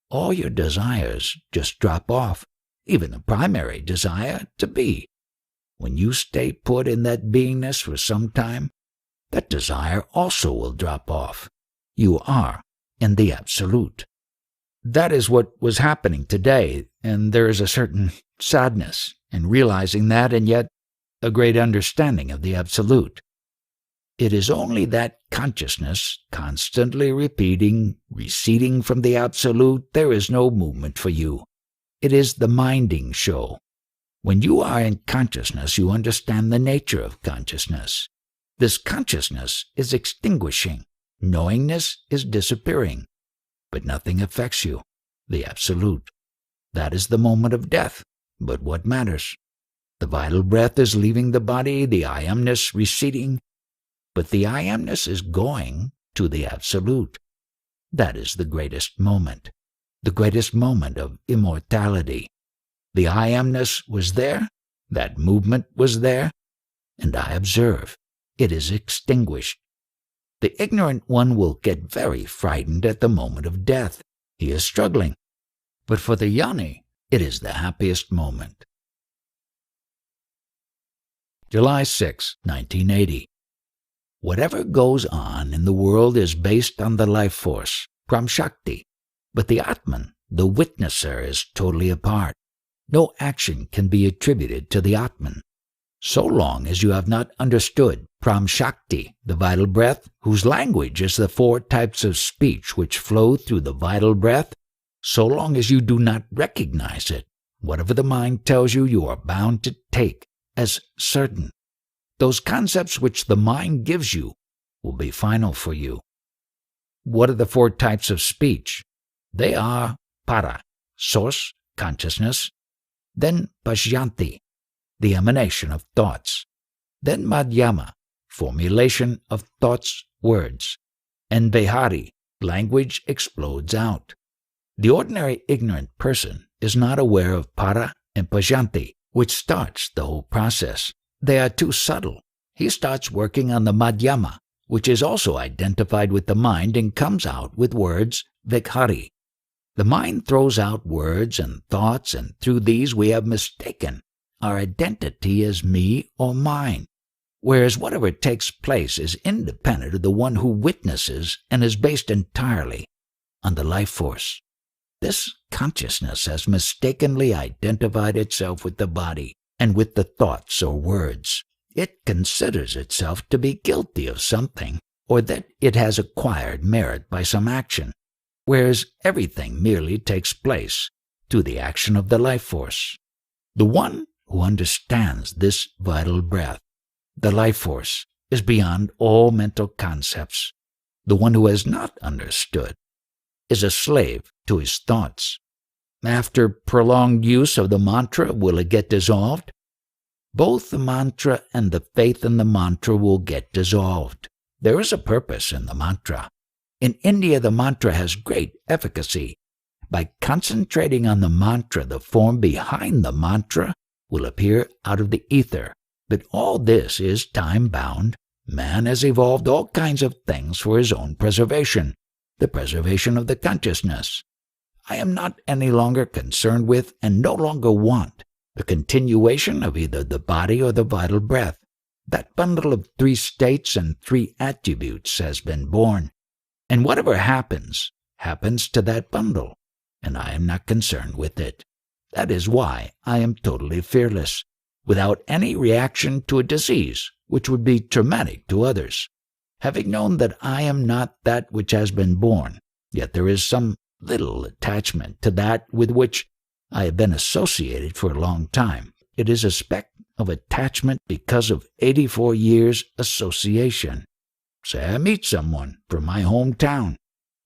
A: all your desires just drop off, even the primary desire to be. When you stay put in that beingness for some time, that desire also will drop off. You are in the Absolute. That is what was happening today, and there is a certain sadness in realizing that, and yet a great understanding of the Absolute. It is only that consciousness, constantly repeating, receding from the Absolute. There is no movement for you. It is the minding show. When you are in consciousness, you understand the nature of consciousness. This consciousness is extinguishing. Knowingness is disappearing. But nothing affects you, the Absolute. That is the moment of death. But what matters? The vital breath is leaving the body, the I amness receding, but the I amness is going to the Absolute. That is the greatest moment of immortality. The I amness was there, that movement was there, and I observe. It is extinguished. The ignorant one will get very frightened at the moment of death. He is struggling. But for the Jnani, it is the happiest moment. July 6, 1980. Whatever goes on in the world is based on the life force, Pramshakti, but the Atman, the witnesser, is totally apart. No action can be attributed to the Atman. So long as you have not understood Pramshakti, the vital breath, whose language is the four types of speech which flow through the vital breath, so long as you do not recognize it, whatever the mind tells you, you are bound to take as certain. Those concepts which the mind gives you will be final for you. What are the four types of speech? They are para, source, consciousness, then pashyanti, the emanation of thoughts, then madhyama, formulation of thoughts, words, and behari, language explodes out. The ordinary ignorant person is not aware of para and pashyanti, which starts the whole process. They are too subtle. He starts working on the madhyama, which is also identified with the mind and comes out with words, vikhari. The mind throws out words and thoughts, and through these we have mistaken our identity as me or mine, whereas whatever takes place is independent of the one who witnesses and is based entirely on the life force. This consciousness has mistakenly identified itself with the body and with the thoughts or words. It considers itself to be guilty of something, or that it has acquired merit by some action. whereas everything merely takes place through the action of the life force. The one who understands this vital breath, the life force, is beyond all mental concepts. The one who has not understood is a slave to his thoughts. After prolonged use of the mantra, will it get dissolved? Both the mantra and the faith in the mantra will get dissolved. There is a purpose in the mantra. In India, the mantra has great efficacy. By concentrating on the mantra, the form behind the mantra will appear out of the ether. But all this is time-bound. Man has evolved all kinds of things for his own preservation, the preservation of the consciousness. I am not any longer concerned with and no longer want the continuation of either the body or the vital breath. That bundle of 3 states and 3 attributes has been born, and whatever happens, happens to that bundle, and I am not concerned with it. That is why I am totally fearless, without any reaction to a disease which would be traumatic to others. Having known that I am not that which has been born, yet there is some little attachment to that with which I have been associated for a long time. It is a speck of attachment because of 84 years' association. Say I meet someone from my hometown,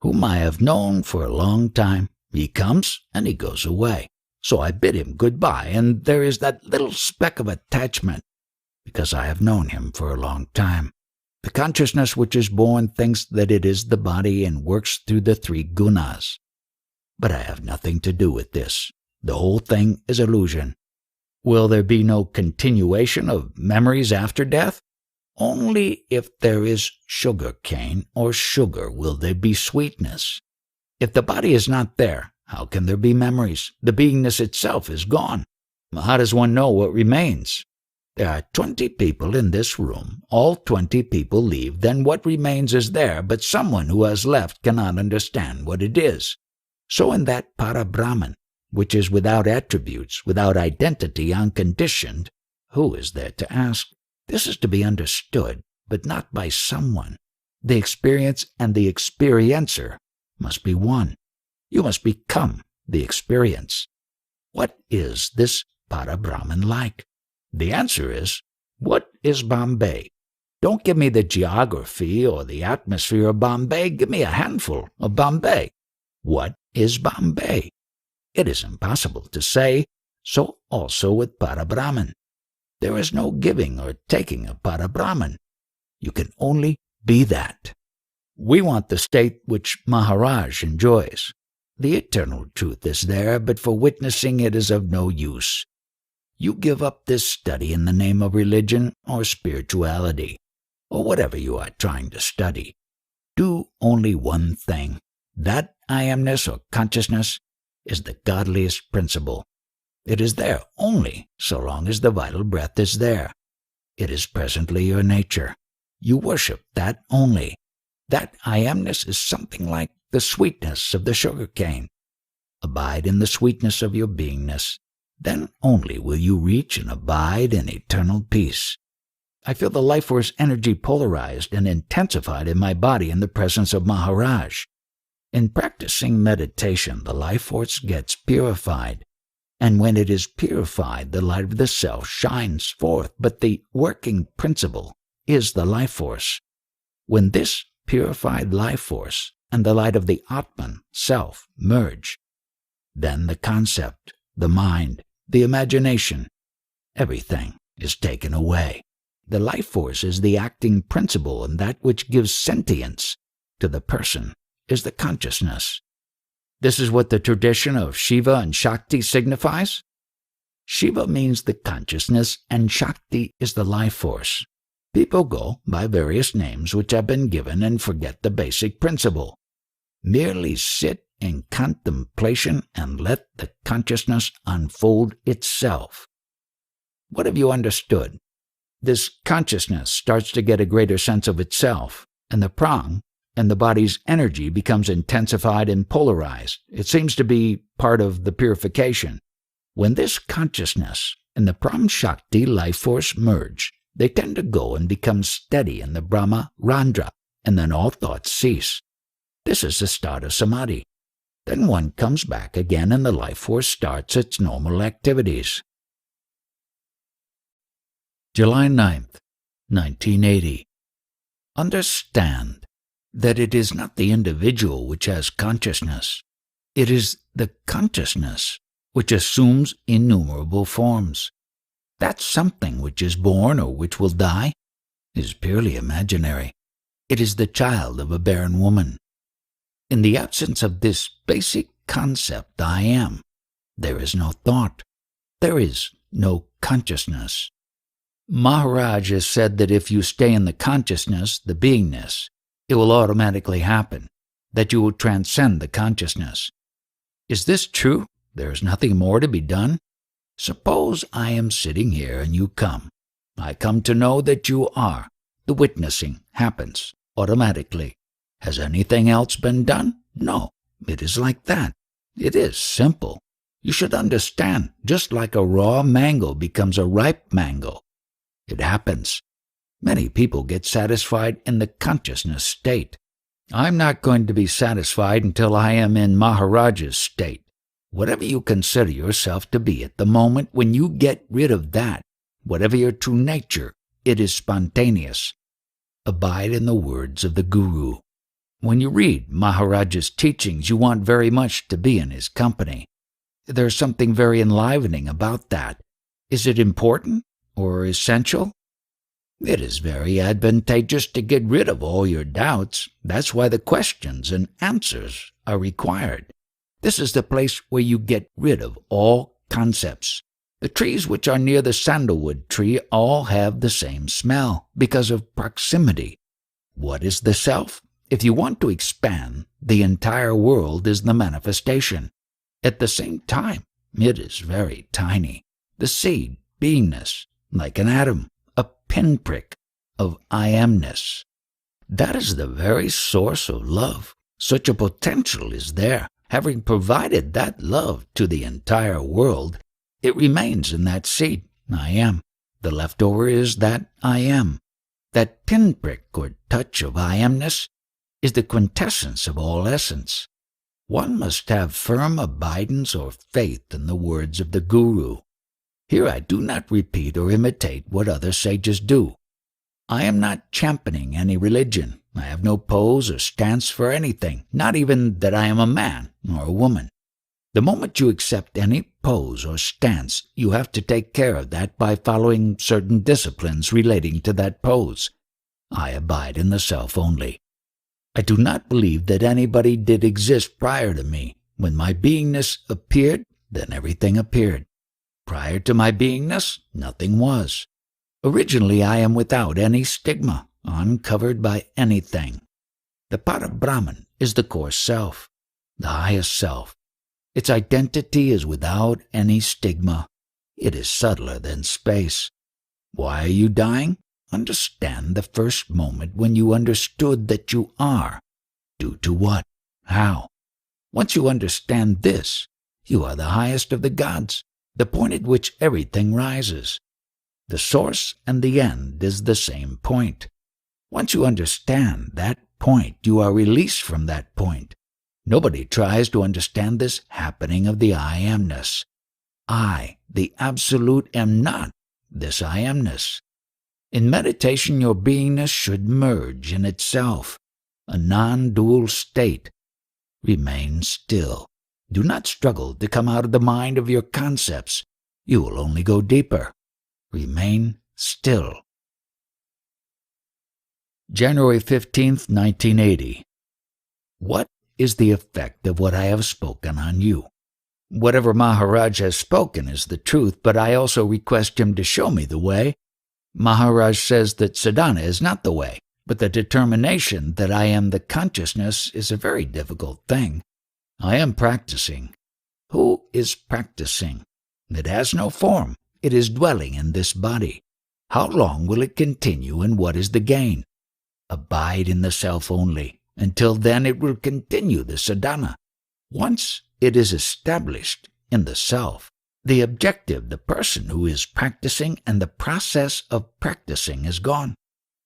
A: whom I have known for a long time. He comes and he goes away. So I bid him goodbye, and there is that little speck of attachment, because I have known him for a long time. The consciousness which is born thinks that it is the body and works through the 3 gunas. But I have nothing to do with this. The whole thing is illusion. Will there be no continuation of memories after death? Only if there is sugar cane or sugar will there be sweetness. If the body is not there, how can there be memories? The beingness itself is gone. How does one know what remains? There are 20 people in this room. All 20 people leave. Then what remains is there, but someone who has left cannot understand what it is. So in that Para-Brahman, which is without attributes, without identity, unconditioned, who is there to ask? This is to be understood, but not by someone. The experience and the experiencer must be one. You must become the experience. What is this Para-Brahman like? The answer is, what is Bombay? Don't give me the geography or the atmosphere of Bombay. Give me a handful of Bombay. What is Bombay? It is impossible to say, so also with Para-Brahman. There is no giving or taking of Para-Brahman. You can only be that. We want the state which Maharaj enjoys. The eternal truth is there, but for witnessing it is of no use. You give up this study in the name of religion or spirituality, or whatever you are trying to study. Do only one thing. That I amness or consciousness is the godliest principle. It is there only so long as the vital breath is there. It is presently your nature. You worship that only. That I amness is something like the sweetness of the sugar cane. Abide in the sweetness of your beingness. Then only will you reach and abide in eternal peace. I feel the life force energy polarized and intensified in my body in the presence of Maharaj. In practicing meditation, the life force gets purified, and when it is purified, the light of the self shines forth, but the working principle is the life force. When this purified life force and the light of the Atman, self, merge, then the concept, the mind, the imagination, everything is taken away. The life force is the acting principle, and that which gives sentience to the person is the consciousness. This is what the tradition of Shiva and Shakti signifies. Shiva means the consciousness, and Shakti is the life force. People go by various names which have been given and forget the basic principle. Merely sit in contemplation and let the consciousness unfold itself. What have you understood? This consciousness starts to get a greater sense of itself, and the prana and the body's energy becomes intensified and polarized. It seems to be part of the purification. When this consciousness and the Brahma Shakti life force merge, they tend to go and become steady in the Brahma Randra, and then all thoughts cease. This is the start of samadhi. Then one comes back again and the life force starts its normal activities. July 9th, 1980. Understand that it is not the individual which has consciousness. It is the consciousness which assumes innumerable forms. That something which is born or which will die is purely imaginary. It is the child of a barren woman. In the absence of this basic concept, I am, there is no thought. There is no consciousness. Maharaj has said that if you stay in the consciousness, the beingness, it will automatically happen, that you will transcend the consciousness. Is this true? There is nothing more to be done? Suppose I am sitting here and you come. I come to know that you are. The witnessing happens automatically. Has anything else been done? No, it is like that. It is simple. You should understand, just like a raw mango becomes a ripe mango. It happens. Many people get satisfied in the consciousness state. I'm not going to be satisfied until I am in Maharaj's state. Whatever you consider yourself to be at the moment, when you get rid of that, whatever your true nature, it is spontaneous. Abide in the words of the Guru. When you read Maharaj's teachings, you want very much to be in his company. There's something very enlivening about that. Is it important or essential? It is very advantageous to get rid of all your doubts. That's why the questions and answers are required. This is the place where you get rid of all concepts. The trees which are near the sandalwood tree all have the same smell because of proximity. What is the self? If you want to expand, the entire world is the manifestation. At the same time, it is very tiny. The seed, beingness, like an atom, a pinprick of I amness. That is the very source of love. Such a potential is there. Having provided that love to the entire world, it remains in that seed, I am. The leftover is that I am. That pinprick or touch of I amness is the quintessence of all essence. One must have firm abidance or faith in the words of the Guru. Here I do not repeat or imitate what other sages do. I am not championing any religion. I have no pose or stance for anything, not even that I am a man or a woman. The moment you accept any pose or stance, you have to take care of that by following certain disciplines relating to that pose. I abide in the self only. I do not believe that anybody did exist prior to me. When my beingness appeared, then everything appeared. Prior to my beingness, nothing was. Originally, I am without any stigma, uncovered by anything. The Parabrahman is the core self, the highest self. Its identity is without any stigma. It is subtler than space. Why are you dying? Understand the first moment when you understood that you are. Due to what? How? Once you understand this, you are the highest of the gods, the point at which everything rises. The source and the end is the same point. Once you understand that point, you are released from that point. Nobody tries to understand this happening of the I amness. I, the Absolute, am not this I amness. In meditation, your beingness should merge in itself, a non-dual state. Remain still. Do not struggle to come out of the mind of your concepts. You will only go deeper. Remain still. January 15th, 1980. What is the effect of what I have spoken on you? Whatever Maharaj has spoken is the truth, but I also request him to show me the way. Maharaj says that sadhana is not the way, but the determination that I am the consciousness is a very difficult thing. I am practicing. Who is practicing? It has no form. It is dwelling in this body. How long will it continue, and what is the gain? Abide in the self only. Until then it will continue the sadhana. Once it is established in the self, the objective, the person who is practicing, and the process of practicing is gone.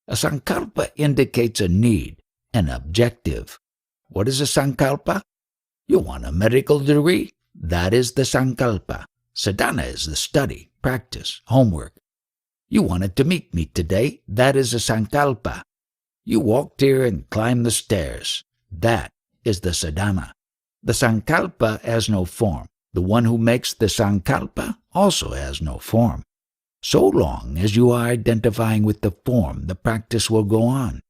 A: A sankalpa indicates a need, an objective. What is a sankalpa? You want a medical degree? That is the sankalpa. Sadhana is the study, practice, homework. You wanted to meet me today? That is a sankalpa. You walked here and climbed the stairs. That is the sadhana. The sankalpa has no form. The one who makes the sankalpa also has no form. So long as you are identifying with the form, the practice will go on.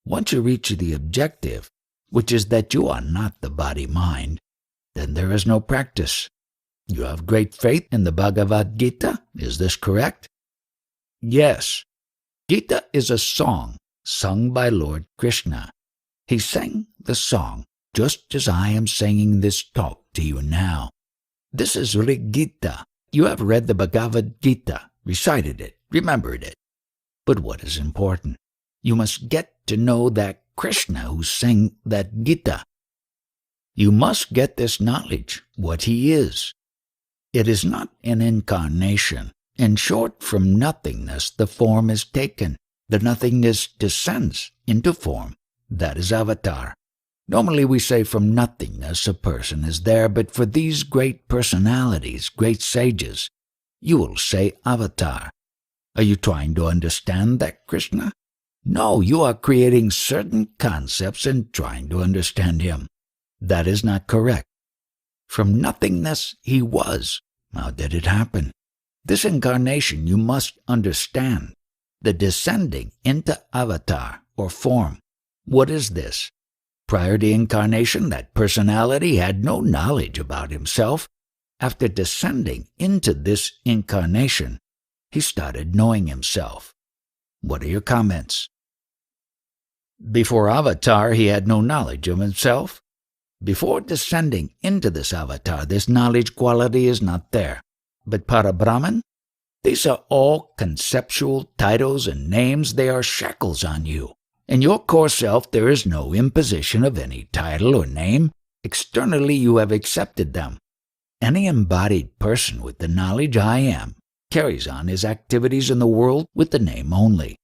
A: Once you reach the objective, which is that you are not the body-mind, then there is no practice. You have great faith in the Bhagavad Gita, is this correct? Yes. Gita is a song sung by Lord Krishna. He sang the song just as I am singing this talk to you now. This is Rig Gita. You have read the Bhagavad Gita, recited it, remembered it. But what is important? You must get to know that Krishna who sang that Gita. You must get this knowledge, what he is. It is not an incarnation. In short, from nothingness the form is taken. The nothingness descends into form. That is avatar. Normally we say from nothingness a person is there, but for these great personalities, great sages, you will say avatar. Are you trying to understand that, Krishna? No, you are creating certain concepts and trying to understand him. That is not correct. From nothingness he was. How did it happen? This incarnation you must understand. The descending into avatar or form. What is this? Prior to incarnation, that personality had no knowledge about himself. After descending into this incarnation, he started knowing himself. What are your comments? Before avatar, he had no knowledge of himself. Before descending into this avatar, this knowledge quality is not there. But Parabrahman, these are all conceptual titles and names. They are shackles on you. In your core self, there is no imposition of any title or name. Externally, you have accepted them. Any embodied person with the knowledge I am carries on his activities in the world with the name only.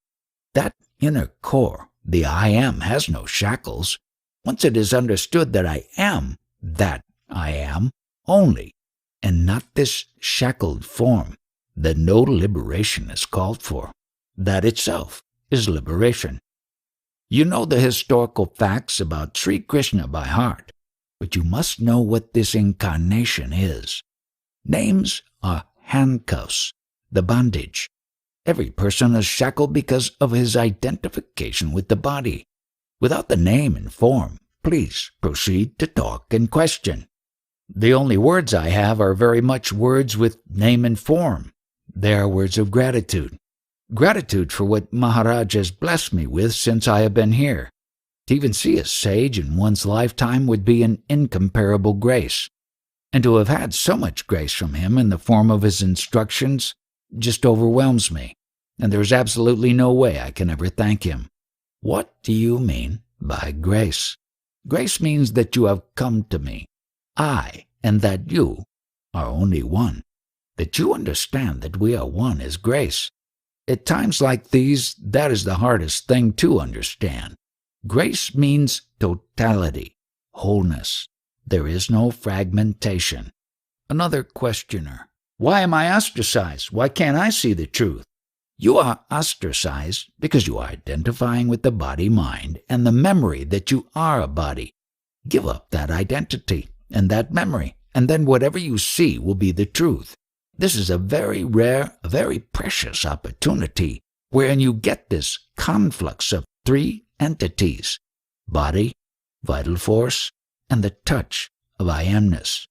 A: That inner core, the I am, has no shackles. Once it is understood that I am that I am only, and not this shackled form, then no liberation is called for. That itself is liberation. You know the historical facts about Sri Krishna by heart, but you must know what this incarnation is. Names are handcuffs, the bondage. Every person is shackled because of his identification with the body. Without the name and form, please proceed to talk and question. The only words I have are very much words with name and form. They are words of gratitude. Gratitude for what Maharaj has blessed me with since I have been here. To even see a sage in one's lifetime would be an incomparable grace. And to have had so much grace from him in the form of his instructions just overwhelms me. And there is absolutely no way I can ever thank him. What do you mean by grace? Grace means that you have come to me. I and that you are only one. That you understand that we are one is grace. At times like these, that is the hardest thing to understand. Grace means totality, wholeness. There is no fragmentation. Another questioner. Why am I ostracized? Why can't I see the truth? You are ostracized because you are identifying with the body-mind and the memory that you are a body. Give up that identity and that memory, and then whatever you see will be the truth. This is a very rare, a very precious opportunity wherein you get this conflux of three entities: body, vital force, and the touch of I amness.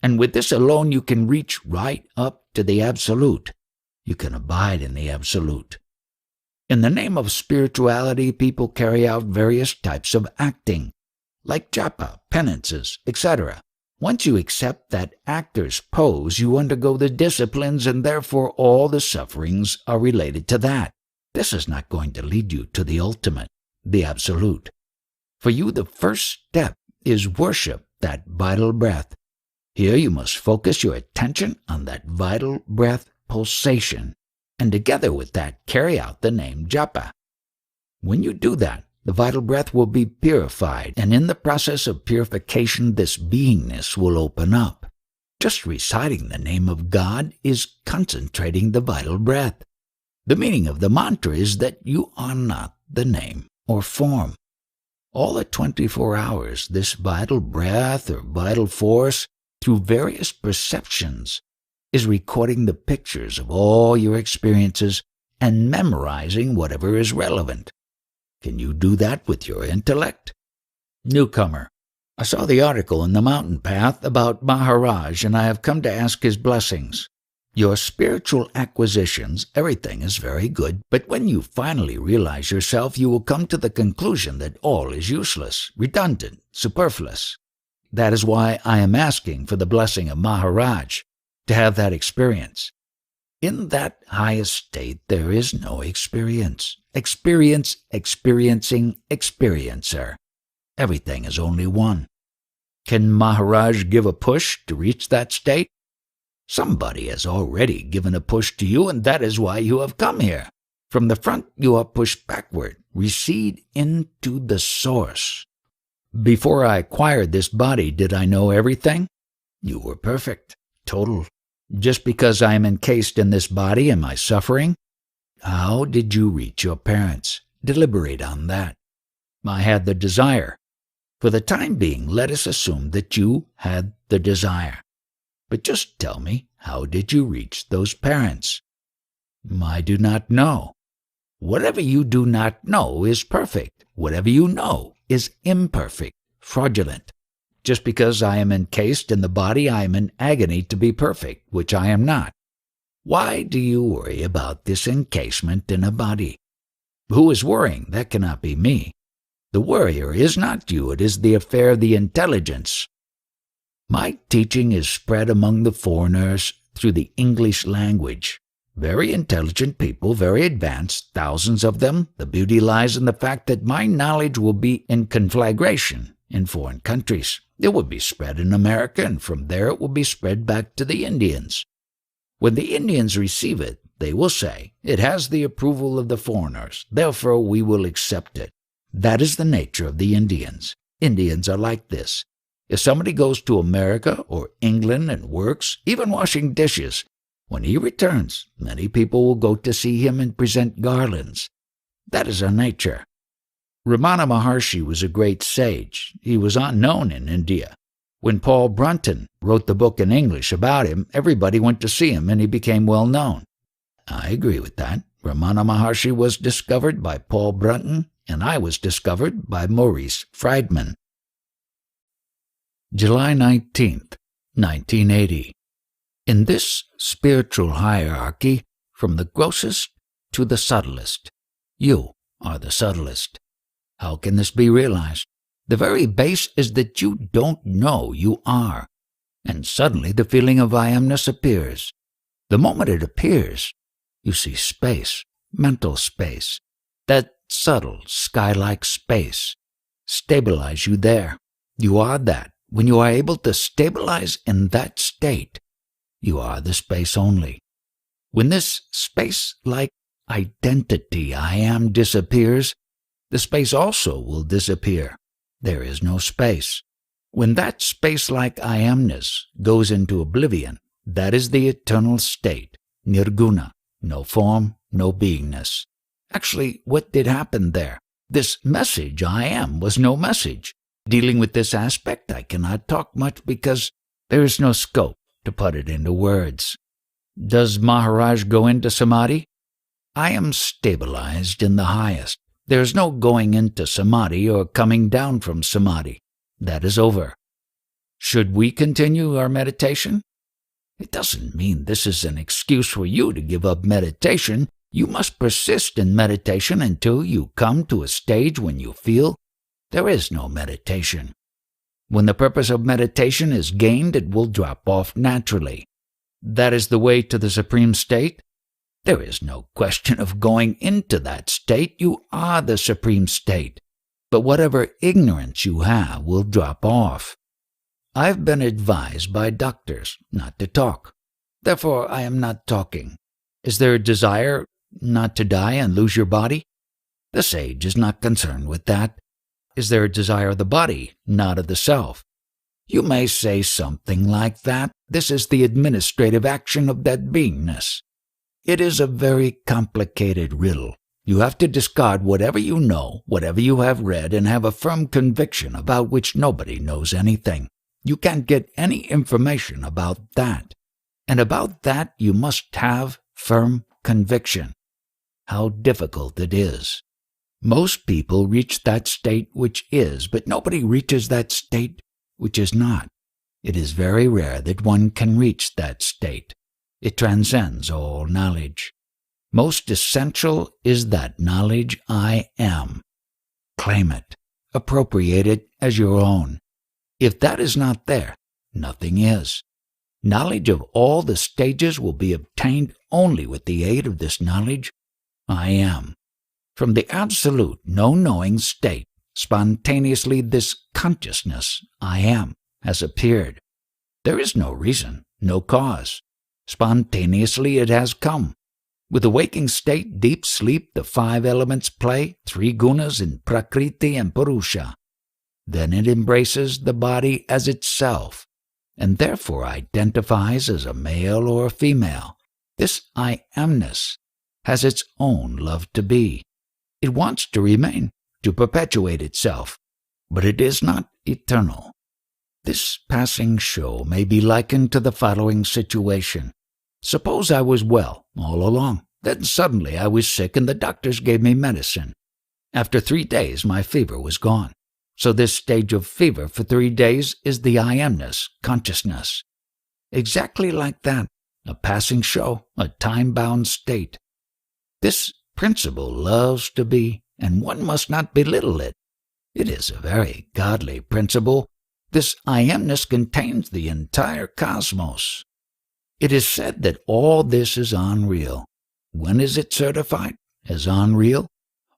A: And with this alone you can reach right up to the Absolute. You can abide in the Absolute. In the name of spirituality, people carry out various types of acting, like japa, penances, etc. Once you accept that actor's pose, you undergo the disciplines, and therefore all the sufferings are related to that. This is not going to lead you to the ultimate, the Absolute. For you, the first step is worship that vital breath. Here you must focus your attention on that vital breath pulsation, and together with that carry out the name japa. When you do that, the vital breath will be purified, and in the process of purification, this beingness will open up. Just reciting the name of God is concentrating the vital breath. The meaning of the mantra is that you are not the name or form. All the 24 hours, this vital breath or vital force, through various perceptions, is recording the pictures of all your experiences and memorizing whatever is relevant. Can you do that with your intellect? Newcomer: I saw the article in the Mountain Path about Maharaj, and I have come to ask his blessings. Your spiritual acquisitions, everything is very good, but when you finally realize yourself, you will come to the conclusion that all is useless, redundant, superfluous. That is why I am asking for the blessing of Maharaj, to have that experience. In that highest state, there is no experience. Experience, experiencing, experiencer. Everything is only one. Can Maharaj give a push to reach that state? Somebody has already given a push to you, and that is why you have come here. From the front, you are pushed backward, recede into the source. Before I acquired this body, did I know everything? You were perfect, total. Just because I am encased in this body, am I suffering? How did you reach your parents? Deliberate on that. I had the desire. For the time being, let us assume that you had the desire. But just tell me, how did you reach those parents? I do not know. Whatever you do not know is perfect. Whatever you know is imperfect, fraudulent. Just because I am encased in the body, I am in agony to be perfect, which I am not. Why do you worry about this encasement in a body? Who is worrying? That cannot be me. The worrier is not you, it is the affair of the intelligence. My teaching is spread among the foreigners through the English language. Very intelligent people, very advanced, thousands of them. The beauty lies in the fact that my knowledge will be in conflagration in foreign countries. It will be spread in America, and from there it will be spread back to the Indians. When the Indians receive it, they will say, it has the approval of the foreigners, therefore we will accept it. That is the nature of the Indians. Indians are like this. If somebody goes to America or England and works, even washing dishes, when he returns, many people will go to see him and present garlands. That is our nature. Ramana Maharshi was a great sage. He was unknown in India. When Paul Brunton wrote the book in English about him, everybody went to see him and he became well known. I agree with that. Ramana Maharshi was discovered by Paul Brunton, and I was discovered by Maurice Friedman. July 19th, 1980. In this spiritual hierarchy, from the grossest to the subtlest, you are the subtlest. How can this be realized? The very base is that you don't know you are, and suddenly the feeling of I amness appears. The moment it appears, you see space, mental space, that subtle, sky-like space. Stabilize you there. You are that. When you are able to stabilize in that state, you are the space only. When this space-like identity I am disappears, the space also will disappear. There is no space. When that space-like I amness goes into oblivion, that is the eternal state, nirguna, no form, no beingness. Actually, what did happen there? This message I am was no message. Dealing with this aspect, I cannot talk much because there is no scope to put it into words. Does Maharaj go into samadhi? I am stabilized in the highest. There is no going into samadhi or coming down from samadhi. That is over. Should we continue our meditation? It doesn't mean this is an excuse for you to give up meditation. You must persist in meditation until you come to a stage when you feel there is no meditation. When the purpose of meditation is gained, it will drop off naturally. That is the way to the supreme state. There is no question of going into that state. You are the supreme state. But whatever ignorance you have will drop off. I've been advised by doctors not to talk. Therefore, I am not talking. Is there a desire not to die and lose your body? The sage is not concerned with that. Is there a desire of the body, not of the self? You may say something like that. This is the administrative action of that beingness. It is a very complicated riddle. You have to discard whatever you know, whatever you have read, and have a firm conviction about which nobody knows anything. You can't get any information about that. And about that you must have firm conviction. How difficult it is. Most people reach that state which is, but nobody reaches that state which is not. It is very rare that one can reach that state. It transcends all knowledge. Most essential is that knowledge I am. Claim it. Appropriate it as your own. If that is not there, nothing is. Knowledge of all the stages will be obtained only with the aid of this knowledge I am. From the absolute no-knowing state, spontaneously this consciousness I am has appeared. There is no reason, no cause. Spontaneously it has come. With the waking state, deep sleep, the 5 elements play, 3 gunas in Prakriti and Purusha. Then it embraces the body as itself, and therefore identifies as a male or a female. This I amness has its own love to be. It wants to remain, to perpetuate itself, but it is not eternal. This passing show may be likened to the following situation. Suppose I was well all along. Then suddenly I was sick and the doctors gave me medicine. After 3 days my fever was gone. So this stage of fever for 3 days is the I amness, consciousness. Exactly like that, a passing show, a time-bound state. This principle loves to be, and one must not belittle it. It is a very godly principle. This I amness contains the entire cosmos. It is said that all this is unreal. When is it certified as unreal?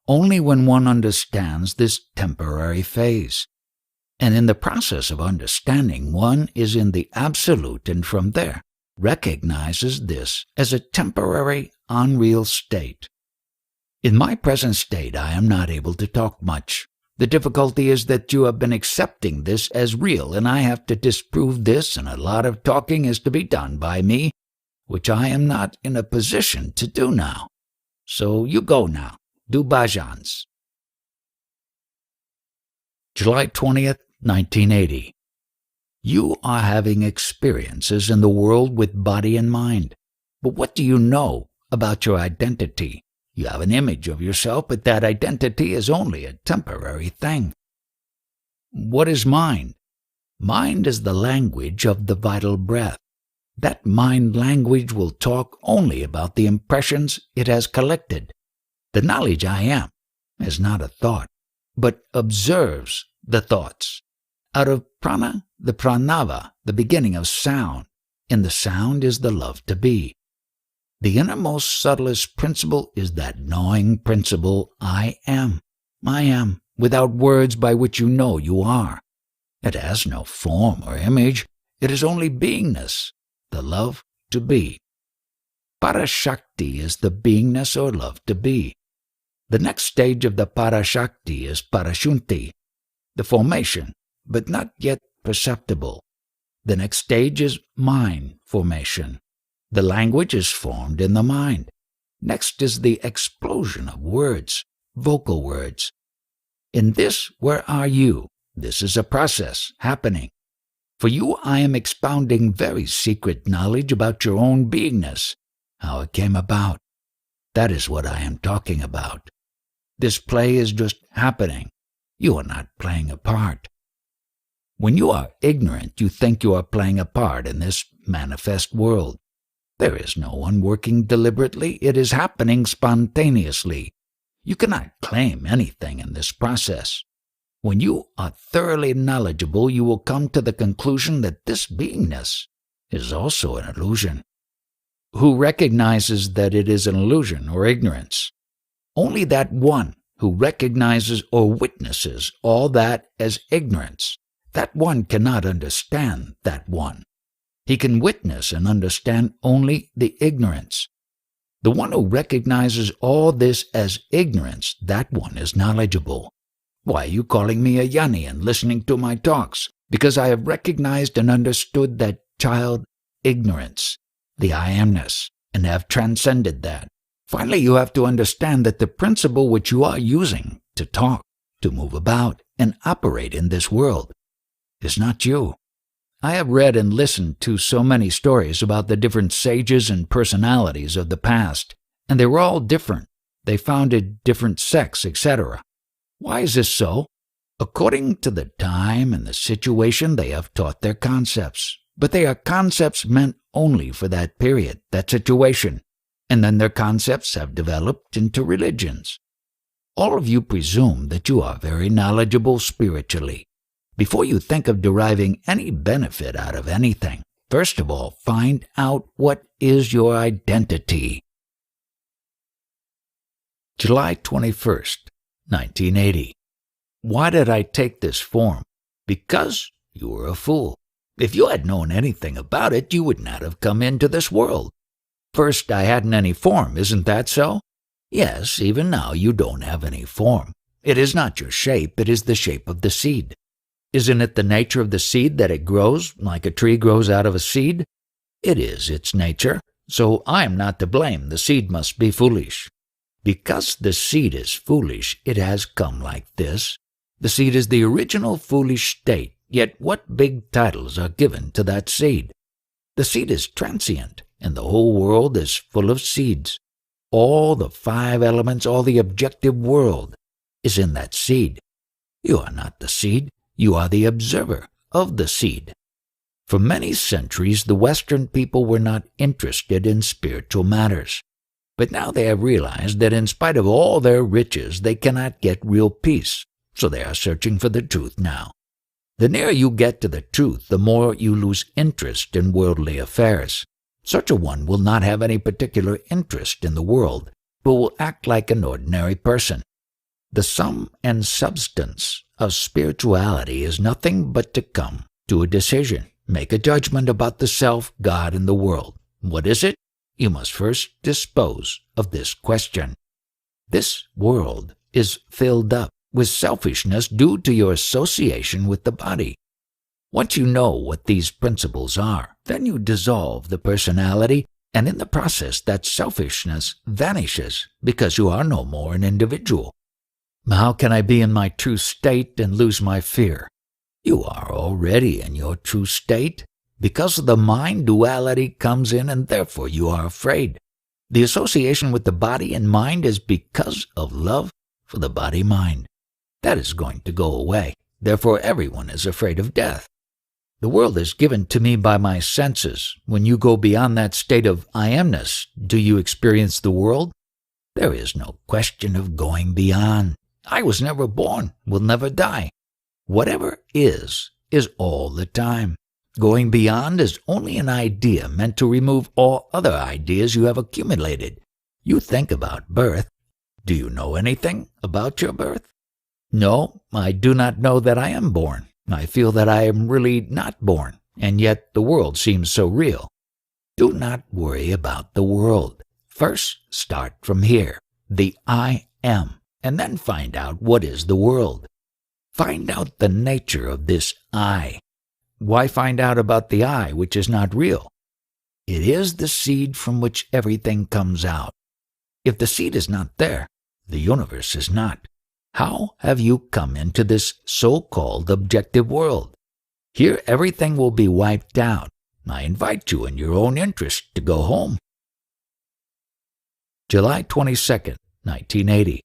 A: Only when one understands this temporary phase. And in the process of understanding, one is in the absolute and from there recognizes this as a temporary, unreal state. In my present state, I am not able to talk much. The difficulty is that you have been accepting this as real, and I have to disprove this, and a lot of talking is to be done by me, which I am not in a position to do now. So you go now. Do bhajans. July 20th, 1980. You are having experiences in the world with body and mind. But what do you know about your identity? You have an image of yourself, but that identity is only a temporary thing. What is mind? Mind is the language of the vital breath. That mind language will talk only about the impressions it has collected. The knowledge I am is not a thought, but observes the thoughts. Out of prana, the pranava, the beginning of sound. In the sound is the love to be. The innermost, subtlest principle is that knowing principle I am, without words by which you know you are. It has no form or image. It is only beingness, the love to be. Parashakti is the beingness or love to be. The next stage of the Parashakti is Parashunti, the formation, but not yet perceptible. The next stage is mind formation. The language is formed in the mind. Next is the explosion of words, vocal words. In this, where are you? This is a process happening. For you I am expounding very secret knowledge about your own beingness, how it came about. That is what I am talking about. This play is just happening. You are not playing a part. When you are ignorant, you think you are playing a part in this manifest world. There is no one working deliberately. It is happening spontaneously. You cannot claim anything in this process. When you are thoroughly knowledgeable, you will come to the conclusion that this beingness is also an illusion. Who recognizes that it is an illusion or ignorance? Only that one who recognizes or witnesses all that as ignorance. That one cannot understand that one. He can witness and understand only the ignorance. The one who recognizes all this as ignorance, that one is knowledgeable. Why are you calling me a Yanni and listening to my talks? Because I have recognized and understood that child ignorance, the I amness, and have transcended that. Finally, you have to understand that the principle which you are using to talk, to move about, and operate in this world is not you. I have read and listened to so many stories about the different sages and personalities of the past, and they were all different. They founded different sects, etc. Why is this so? According to the time and the situation, they have taught their concepts. But they are concepts meant only for that period, that situation. And then their concepts have developed into religions. All of you presume that you are very knowledgeable spiritually. Before you think of deriving any benefit out of anything, first of all, find out what is your identity. July 21st, 1980. Why did I take this form? Because you were a fool. If you had known anything about it, you would not have come into this world. First, I hadn't any form, isn't that so? Yes, even now you don't have any form. It is not your shape, it is the shape of the seed. Isn't it the nature of the seed that it grows, like a tree grows out of a seed? It is its nature, so I am not to blame. The seed must be foolish. Because the seed is foolish, it has come like this. The seed is the original foolish state, yet what big titles are given to that seed? The seed is transient, and the whole world is full of seeds. All the 5 elements, all the objective world is in that seed. You are not the seed. You are the observer of the seed. For many centuries, the Western people were not interested in spiritual matters. But now they have realized that in spite of all their riches, they cannot get real peace. So they are searching for the truth now. The nearer you get to the truth, the more you lose interest in worldly affairs. Such a one will not have any particular interest in the world, but will act like an ordinary person. The sum and substance of spirituality is nothing but to come to a decision, make a judgment about the self, God, and the world. What is it? You must first dispose of this question. This world is filled up with selfishness due to your association with the body. Once you know what these principles are, then you dissolve the personality, and in the process that selfishness vanishes because you are no more an individual. How can I be in my true state and lose my fear? You are already in your true state. Because of the mind, duality comes in, and therefore you are afraid. The association with the body and mind is because of love for the body-mind. That is going to go away. Therefore everyone is afraid of death. The world is given to me by my senses. When you go beyond that state of I amness, do you experience the world? There is no question of going beyond. I was never born, will never die. Whatever is all the time. Going beyond is only an idea meant to remove all other ideas you have accumulated. You think about birth. Do you know anything about your birth? No, I do not know that I am born. I feel that I am really not born, and yet the world seems so real. Do not worry about the world. First, start from here, the I am, and then find out what is the world. Find out the nature of this I. Why find out about the I, which is not real? It is the seed from which everything comes out. If the seed is not there, the universe is not. How have you come into this so-called objective world? Here everything will be wiped out. I invite you in your own interest to go home. July 22nd, 1980.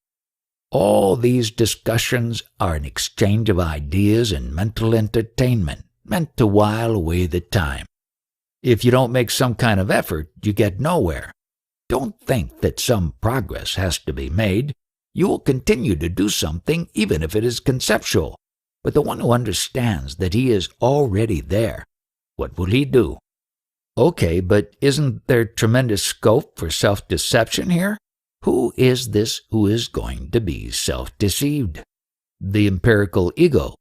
A: All these discussions are an exchange of ideas and mental entertainment meant to while away the time. If you don't make some kind of effort, you get nowhere. Don't think that some progress has to be made. You will continue to do something even if it is conceptual. But the one who understands that he is already there, what will he do? Okay, but isn't there tremendous scope for self-deception here? Who is this who is going to be self-deceived? The empirical ego.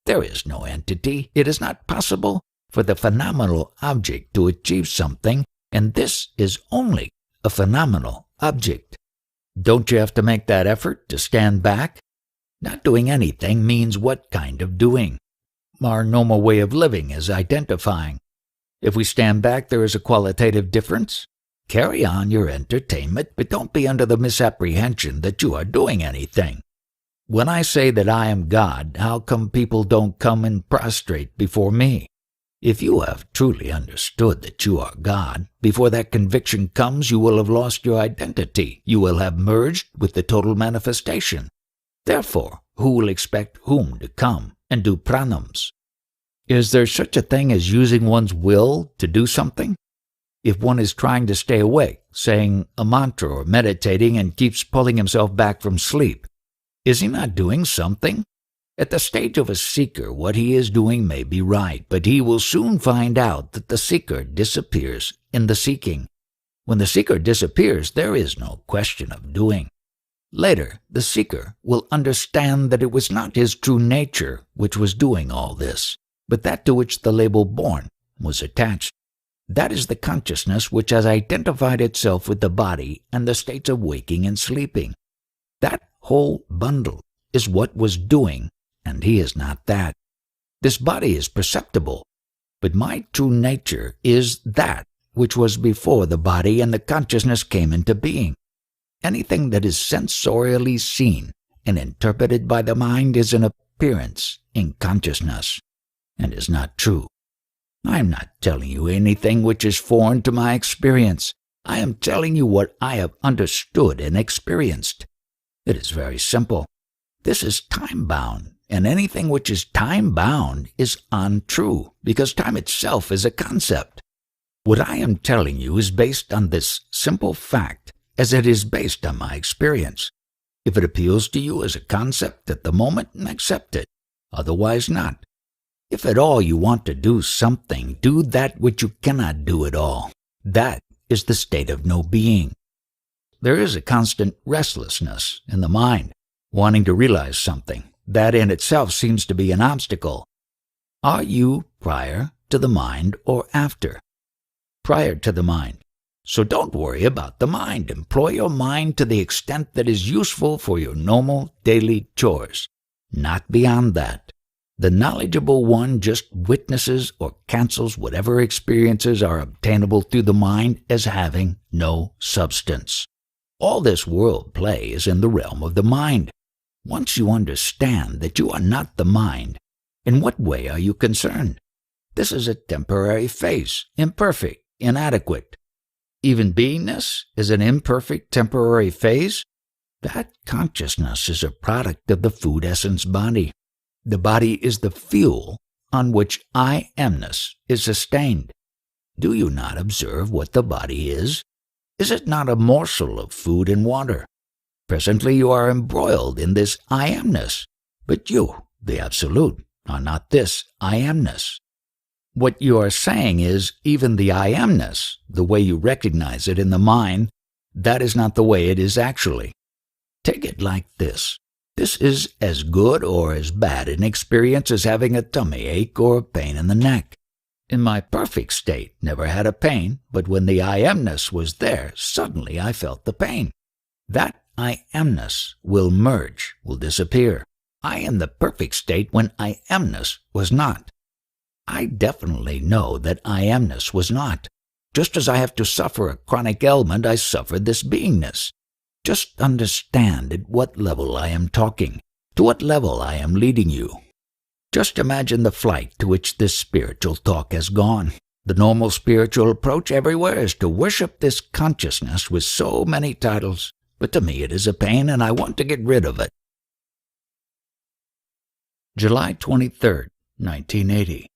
A: There is no entity. It is not possible for the phenomenal object to achieve something, and this is only a phenomenal object. Don't you have to make that effort to stand back? Not doing anything means what kind of doing? Our normal way of living is identifying. If we stand back, there is a qualitative difference. Carry on your entertainment, but don't be under the misapprehension that you are doing anything. When I say that I am God, how come people don't come and prostrate before me? If you have truly understood that you are God, before that conviction comes, you will have lost your identity. You will have merged with the total manifestation. Therefore, who will expect whom to come and do pranams? Is there such a thing as using one's will to do something? If one is trying to stay awake, saying a mantra or meditating and keeps pulling himself back from sleep, is he not doing something? At the stage of a seeker, what he is doing may be right, but he will soon find out that the seeker disappears in the seeking. When the seeker disappears, there is no question of doing. Later, the seeker will understand that it was not his true nature which was doing all this, but that to which the label born was attached. That is the consciousness which has identified itself with the body and the states of waking and sleeping. That whole bundle is what was doing, and he is not that. This body is perceptible, but my true nature is that which was before the body and the consciousness came into being. Anything that is sensorially seen and interpreted by the mind is an appearance in consciousness, and is not true. I am not telling you anything which is foreign to my experience. I am telling you what I have understood and experienced. It is very simple. This is time-bound, and anything which is time-bound is untrue, because time itself is a concept. What I am telling you is based on this simple fact, as it is based on my experience. If it appeals to you as a concept at the moment, accept it. Otherwise not. If at all you want to do something, do that which you cannot do at all. That is the state of no being. There is a constant restlessness in the mind, wanting to realize something. That in itself seems to be an obstacle. Are you prior to the mind or after? Prior to the mind. So don't worry about the mind. Employ your mind to the extent that is useful for your normal daily chores. Not beyond that. The knowledgeable one just witnesses or cancels whatever experiences are obtainable through the mind as having no substance. All this world play is in the realm of the mind. Once you understand that you are not the mind, in what way are you concerned? This is a temporary phase, imperfect, inadequate. Even beingness is an imperfect temporary phase. That consciousness is a product of the food essence body. The body is the fuel on which I amness is sustained. Do you not observe what the body is? Is it not a morsel of food and water? Presently you are embroiled in this I amness, but you, the Absolute, are not this I amness. What you are saying is even the I amness, the way you recognize it in the mind, that is not the way it is actually. Take it like this. This is as good or as bad an experience as having a tummy ache or a pain in the neck. In my perfect state, never had a pain, but when the I amness was there, suddenly I felt the pain. That I amness will merge, will disappear. I am the perfect state when I amness was not. I definitely know that I amness was not. Just as I have to suffer a chronic ailment, I suffered this beingness. Just understand at what level I am talking, to what level I am leading you. Just imagine the flight to which this spiritual talk has gone. The normal spiritual approach everywhere is to worship this consciousness with so many titles, but to me it is a pain and I want to get rid of it. July 23, 1980.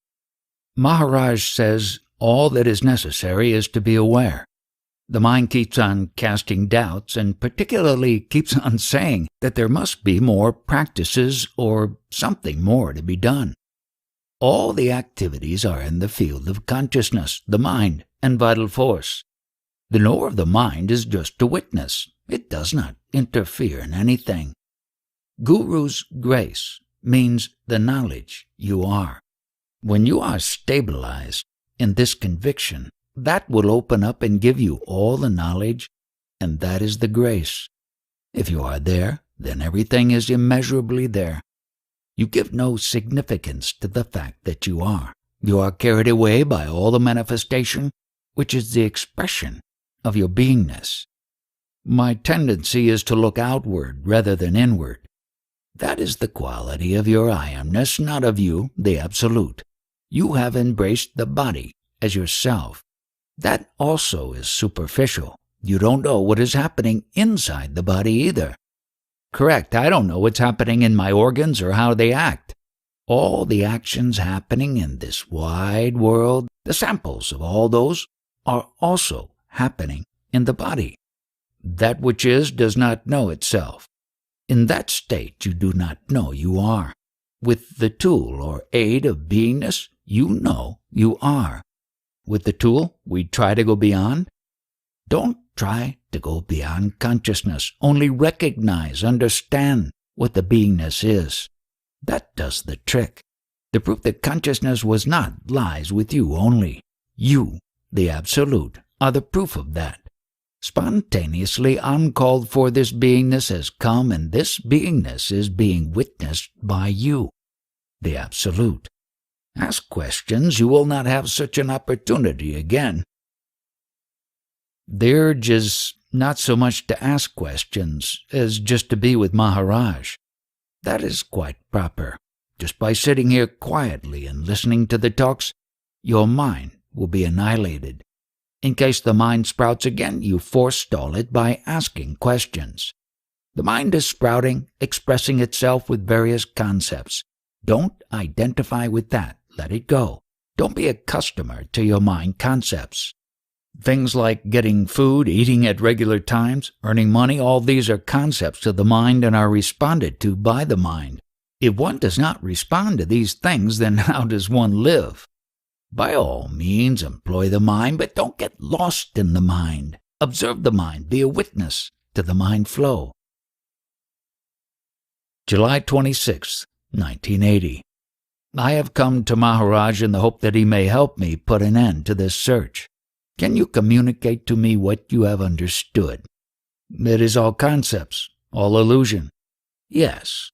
A: Maharaj says all that is necessary is to be aware. The mind keeps on casting doubts and particularly keeps on saying that there must be more practices or something more to be done. All the activities are in the field of consciousness, the mind, and vital force. The knower of the mind is just to witness. It does not interfere in anything. Guru's grace means the knowledge you are. When you are stabilized in this conviction, that will open up and give you all the knowledge and that is the grace. If you are there, then everything is immeasurably there. You give no significance to the fact that you are. You are carried away by all the manifestation, which is the expression of your beingness. My tendency is to look outward rather than inward. That is the quality of your I amness, not of you, the Absolute. You have embraced the body as yourself. That also is superficial. You don't know what is happening inside the body either. Correct, I don't know what's happening in my organs or how they act. All the actions happening in this wide world, the samples of all those, are also happening in the body. That which is does not know itself. In that state you do not know you are. With the tool or aid of beingness, you know you are. With the tool, we try to go beyond. Don't try to go beyond consciousness. Only recognize, understand what the beingness is. That does the trick. The proof that consciousness was not lies with you only. You, the Absolute, are the proof of that. Spontaneously uncalled for, this beingness has come, and this beingness is being witnessed by you, the Absolute. Ask questions, you will not have such an opportunity again. The urge is not so much to ask questions as just to be with Maharaj. That is quite proper. Just by sitting here quietly and listening to the talks, your mind will be annihilated. In case the mind sprouts again, you forestall it by asking questions. The mind is sprouting, expressing itself with various concepts. Don't identify with that. Let it go. Don't be a customer to your mind concepts. Things like getting food, eating at regular times, earning money, all these are concepts of the mind and are responded to by the mind. If one does not respond to these things, then how does one live? By all means, employ the mind, but don't get lost in the mind. Observe the mind. Be a witness to the mind flow. July 26, 1980. I have come to Maharaj in the hope that he may help me put an end to this search. Can you communicate to me what you have understood? It is all concepts, all illusion. Yes.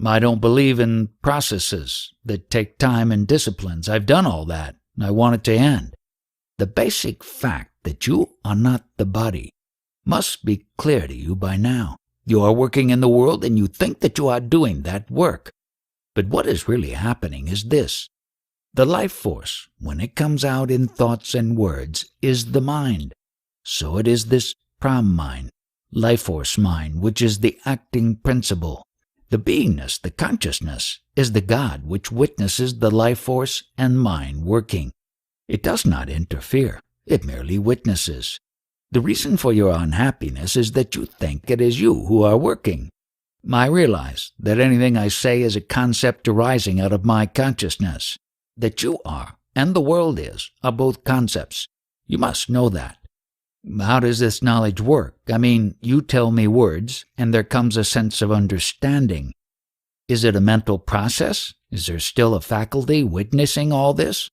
A: I don't believe in processes that take time and disciplines. I've done all that. I want it to end. The basic fact that you are not the body must be clear to you by now. You are working in the world and you think that you are doing that work. But what is really happening is this. The life force, when it comes out in thoughts and words, is the mind. So it is this pram mind, life force mind, which is the acting principle. The beingness, the consciousness, is the God which witnesses the life force and mind working. It does not interfere. It merely witnesses. The reason for your unhappiness is that you think it is you who are working. I realize that anything I say is a concept arising out of my consciousness. That you are, and the world is, are both concepts. You must know that. How does this knowledge work? I mean, you tell me words, and there comes a sense of understanding. Is it a mental process? Is there still a faculty witnessing all this?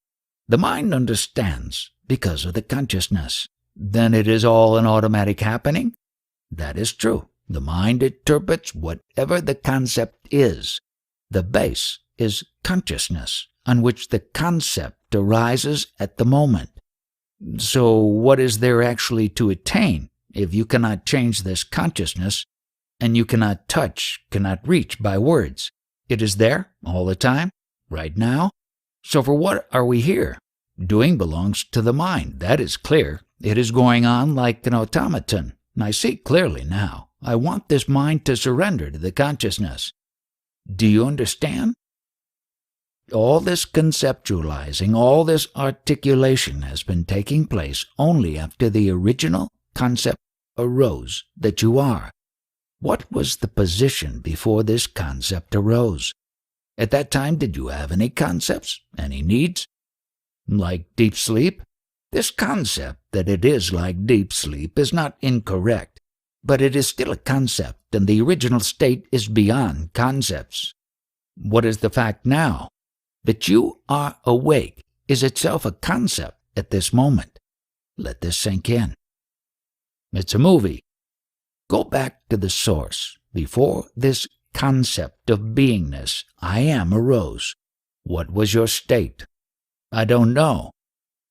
A: The mind understands because of the consciousness. Then it is all an automatic happening? That is true. The mind interprets whatever the concept is. The base is consciousness, on which the concept arises at the moment. So what is there actually to attain if you cannot change this consciousness and you cannot touch, cannot reach by words? It is there all the time, right now. So for what are we here? Doing belongs to the mind. That is clear. It is going on like an automaton. I see clearly now. I want this mind to surrender to the consciousness. Do you understand? All this conceptualizing, all this articulation has been taking place only after the original concept arose that you are. What was the position before this concept arose? At that time, did you have any concepts, any needs? Like deep sleep? This concept that it is like deep sleep is not incorrect, but it is still a concept, and the original state is beyond concepts. What is the fact now? That you are awake is itself a concept at this moment. Let this sink in. It's a movie. Go back to the source. Before this concept of beingness, I am, arose. What was your state? I don't know.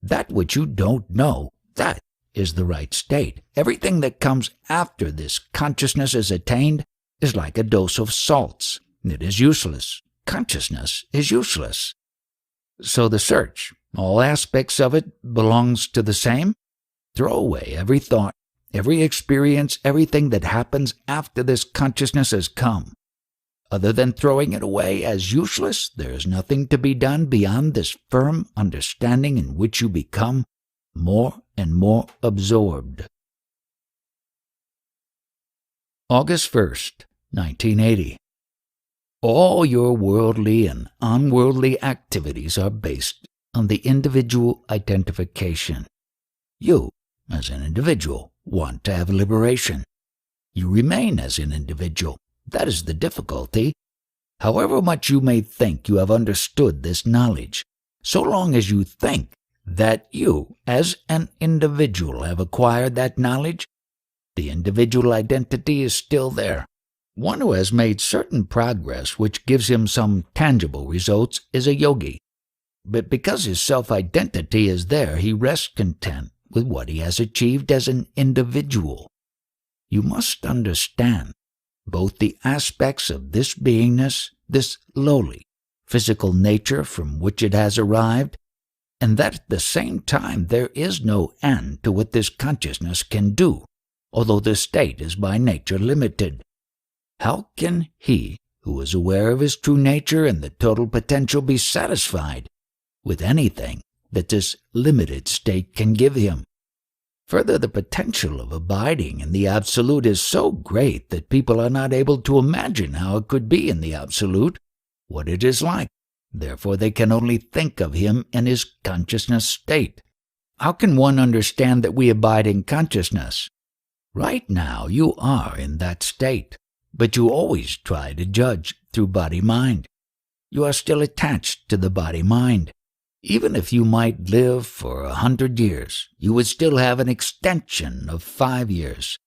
A: That which you don't know, that is the right state. Everything that comes after this consciousness is attained is like a dose of salts. It is useless. Consciousness is useless. So the search, all aspects of it, belongs to the same? Throw away every thought, every experience, everything that happens after this consciousness has come. Other than throwing it away as useless, there is nothing to be done beyond this firm understanding in which you become more and more absorbed. August 1st, 1980. All your worldly and unworldly activities are based on the individual identification. You, as an individual, want to have liberation. You remain as an individual. That is the difficulty. However much you may think you have understood this knowledge, so long as you think that you, as an individual, have acquired that knowledge, the individual identity is still there. One who has made certain progress which gives him some tangible results is a yogi. But because his self-identity is there, he rests content with what he has achieved as an individual. You must understand both the aspects of this beingness, this lowly, physical nature from which it has arrived, and that at the same time there is no end to what this consciousness can do, although the state is by nature limited. How can he, who is aware of his true nature and the total potential, be satisfied with anything that this limited state can give him? Further, the potential of abiding in the Absolute is so great that people are not able to imagine how it could be in the Absolute, what it is like. Therefore, they can only think of him in his consciousness state. How can one understand that we abide in consciousness? Right now, you are in that state, but you always try to judge through body-mind. You are still attached to the body-mind. Even if you might live for 100 years, you would still have an extension of 5 years.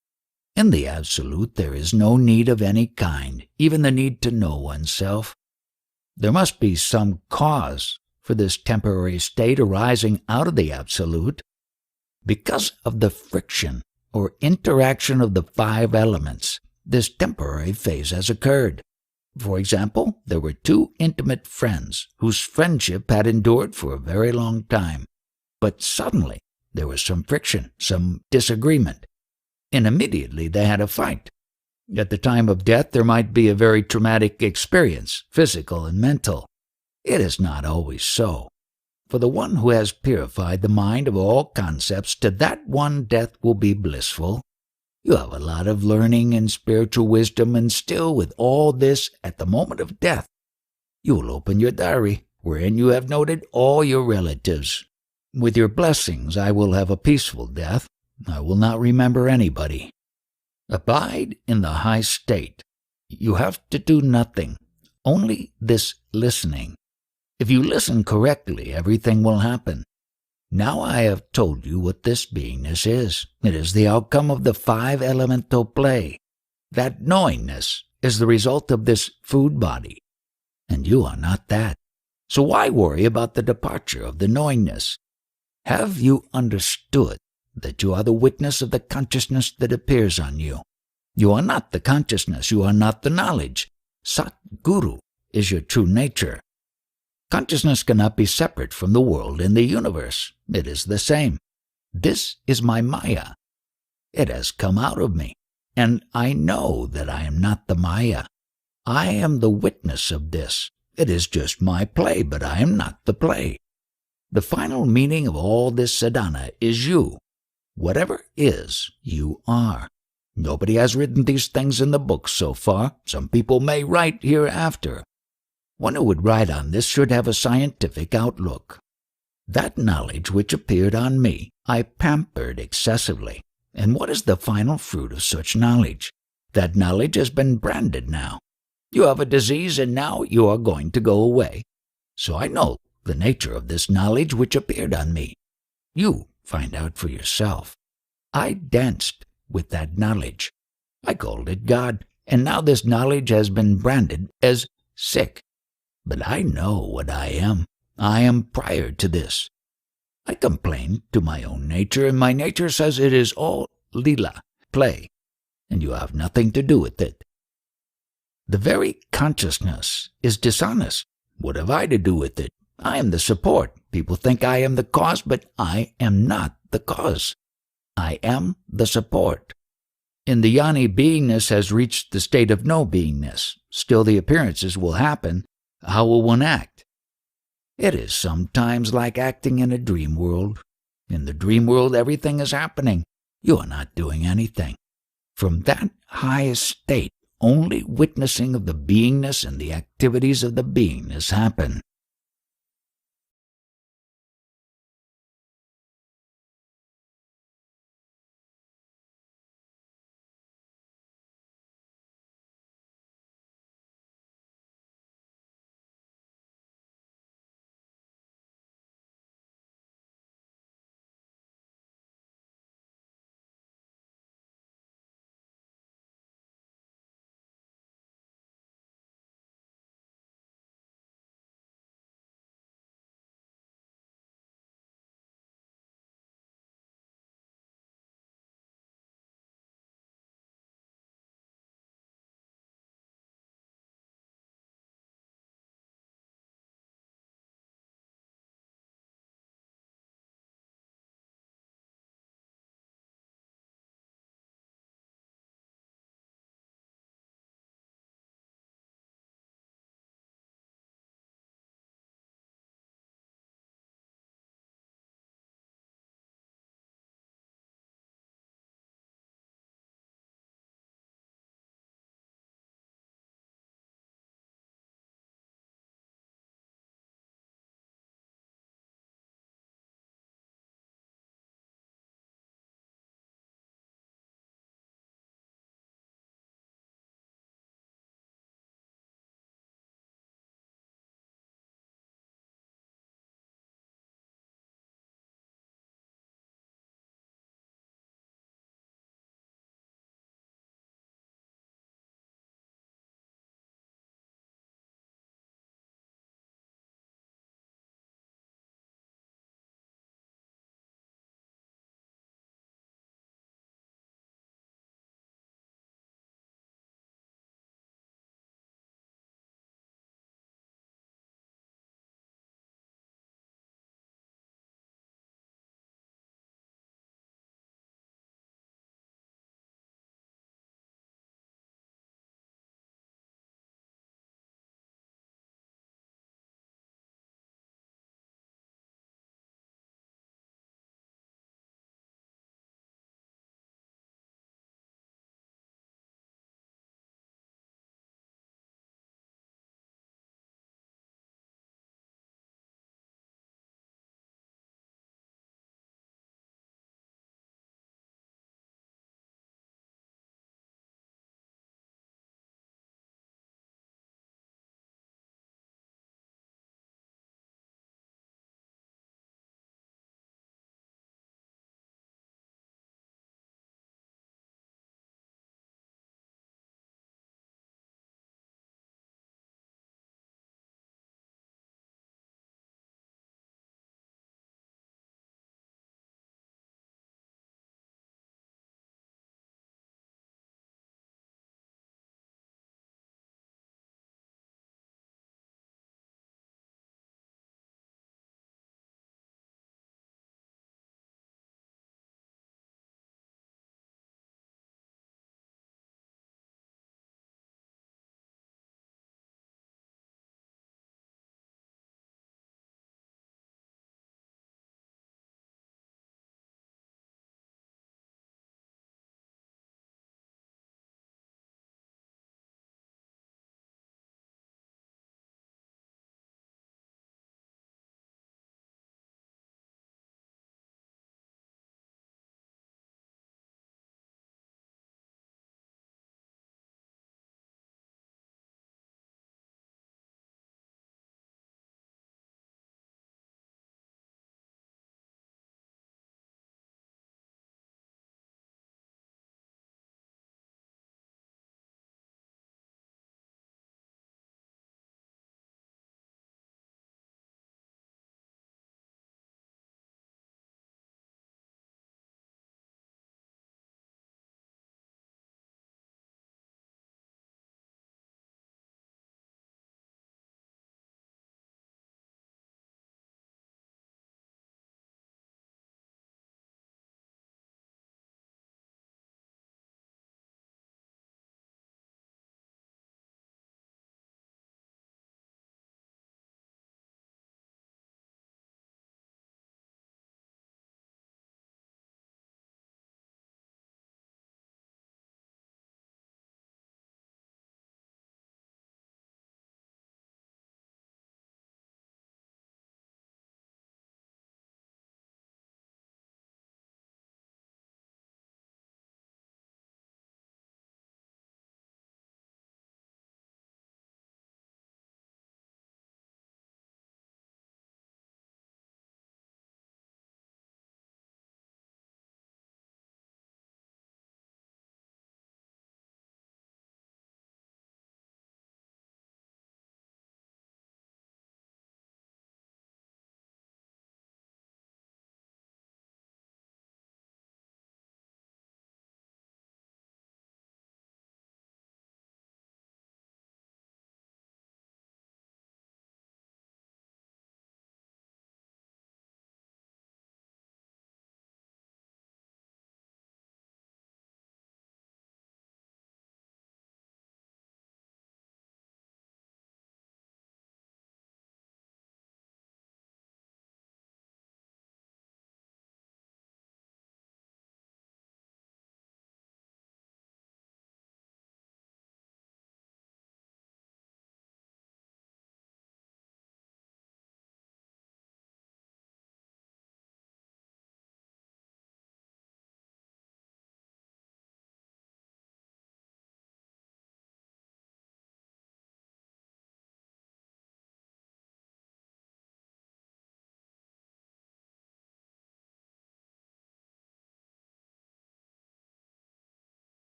A: In the Absolute, there is no need of any kind, even the need to know oneself. There must be some cause for this temporary state arising out of the Absolute. Because of the friction or interaction of the 5 elements, this temporary phase has occurred. For example, there were 2 intimate friends whose friendship had endured for a very long time. But suddenly, there was some friction, some disagreement, and immediately they had a fight. At the time of death, there might be a very traumatic experience, physical and mental. It is not always so. For the one who has purified the mind of all concepts, to that one death will be blissful. You have a lot of learning and spiritual wisdom, and still with all this, at the moment of death, you will open your diary, wherein you have noted all your relatives. With your blessings, I will have a peaceful death. I will not remember anybody. Abide in the high state. You have to do nothing, only this listening. If you listen correctly, everything will happen. Now I have told you what this beingness is. It is the outcome of the 5 elemental play. That knowingness is the result of this food body, and you are not that. So why worry about the departure of the knowingness? Have you understood that you are the witness of the consciousness that appears on you? You are not the consciousness. You are not the knowledge. Sat Guru is your true nature. Consciousness cannot be separate from the world and the universe. It is the same. This is my Maya. It has come out of me, and I know that I am not the Maya. I am the witness of this. It is just my play, but I am not the play. The final meaning of all this sadhana is you. Whatever is, you are. Nobody has written these things in the books so far. Some people may write hereafter. One who would write on this should have a scientific outlook. That knowledge which appeared on me, I pampered excessively. And what is the final fruit of such knowledge? That knowledge has been branded now. You have a disease, and now you are going to go away. So I know the nature of this knowledge which appeared on me. You find out for yourself. I danced with that knowledge. I called it God, and now this knowledge has been branded as sick. But I know what I am. I am prior to this. I complain to my own nature, and my nature says it is all lila, play, and you have nothing to do with it. The very consciousness is dishonest. What have I to do with it? I am the support. People think I am the cause, but I am not the cause. I am the support. In the yoni, beingness has reached the state of no beingness. Still the appearances will happen. How will one act? It is sometimes like acting in a dream world. In the dream world, everything is happening. You are not doing anything. From that highest state, only witnessing of the beingness and the activities of the beingness happen.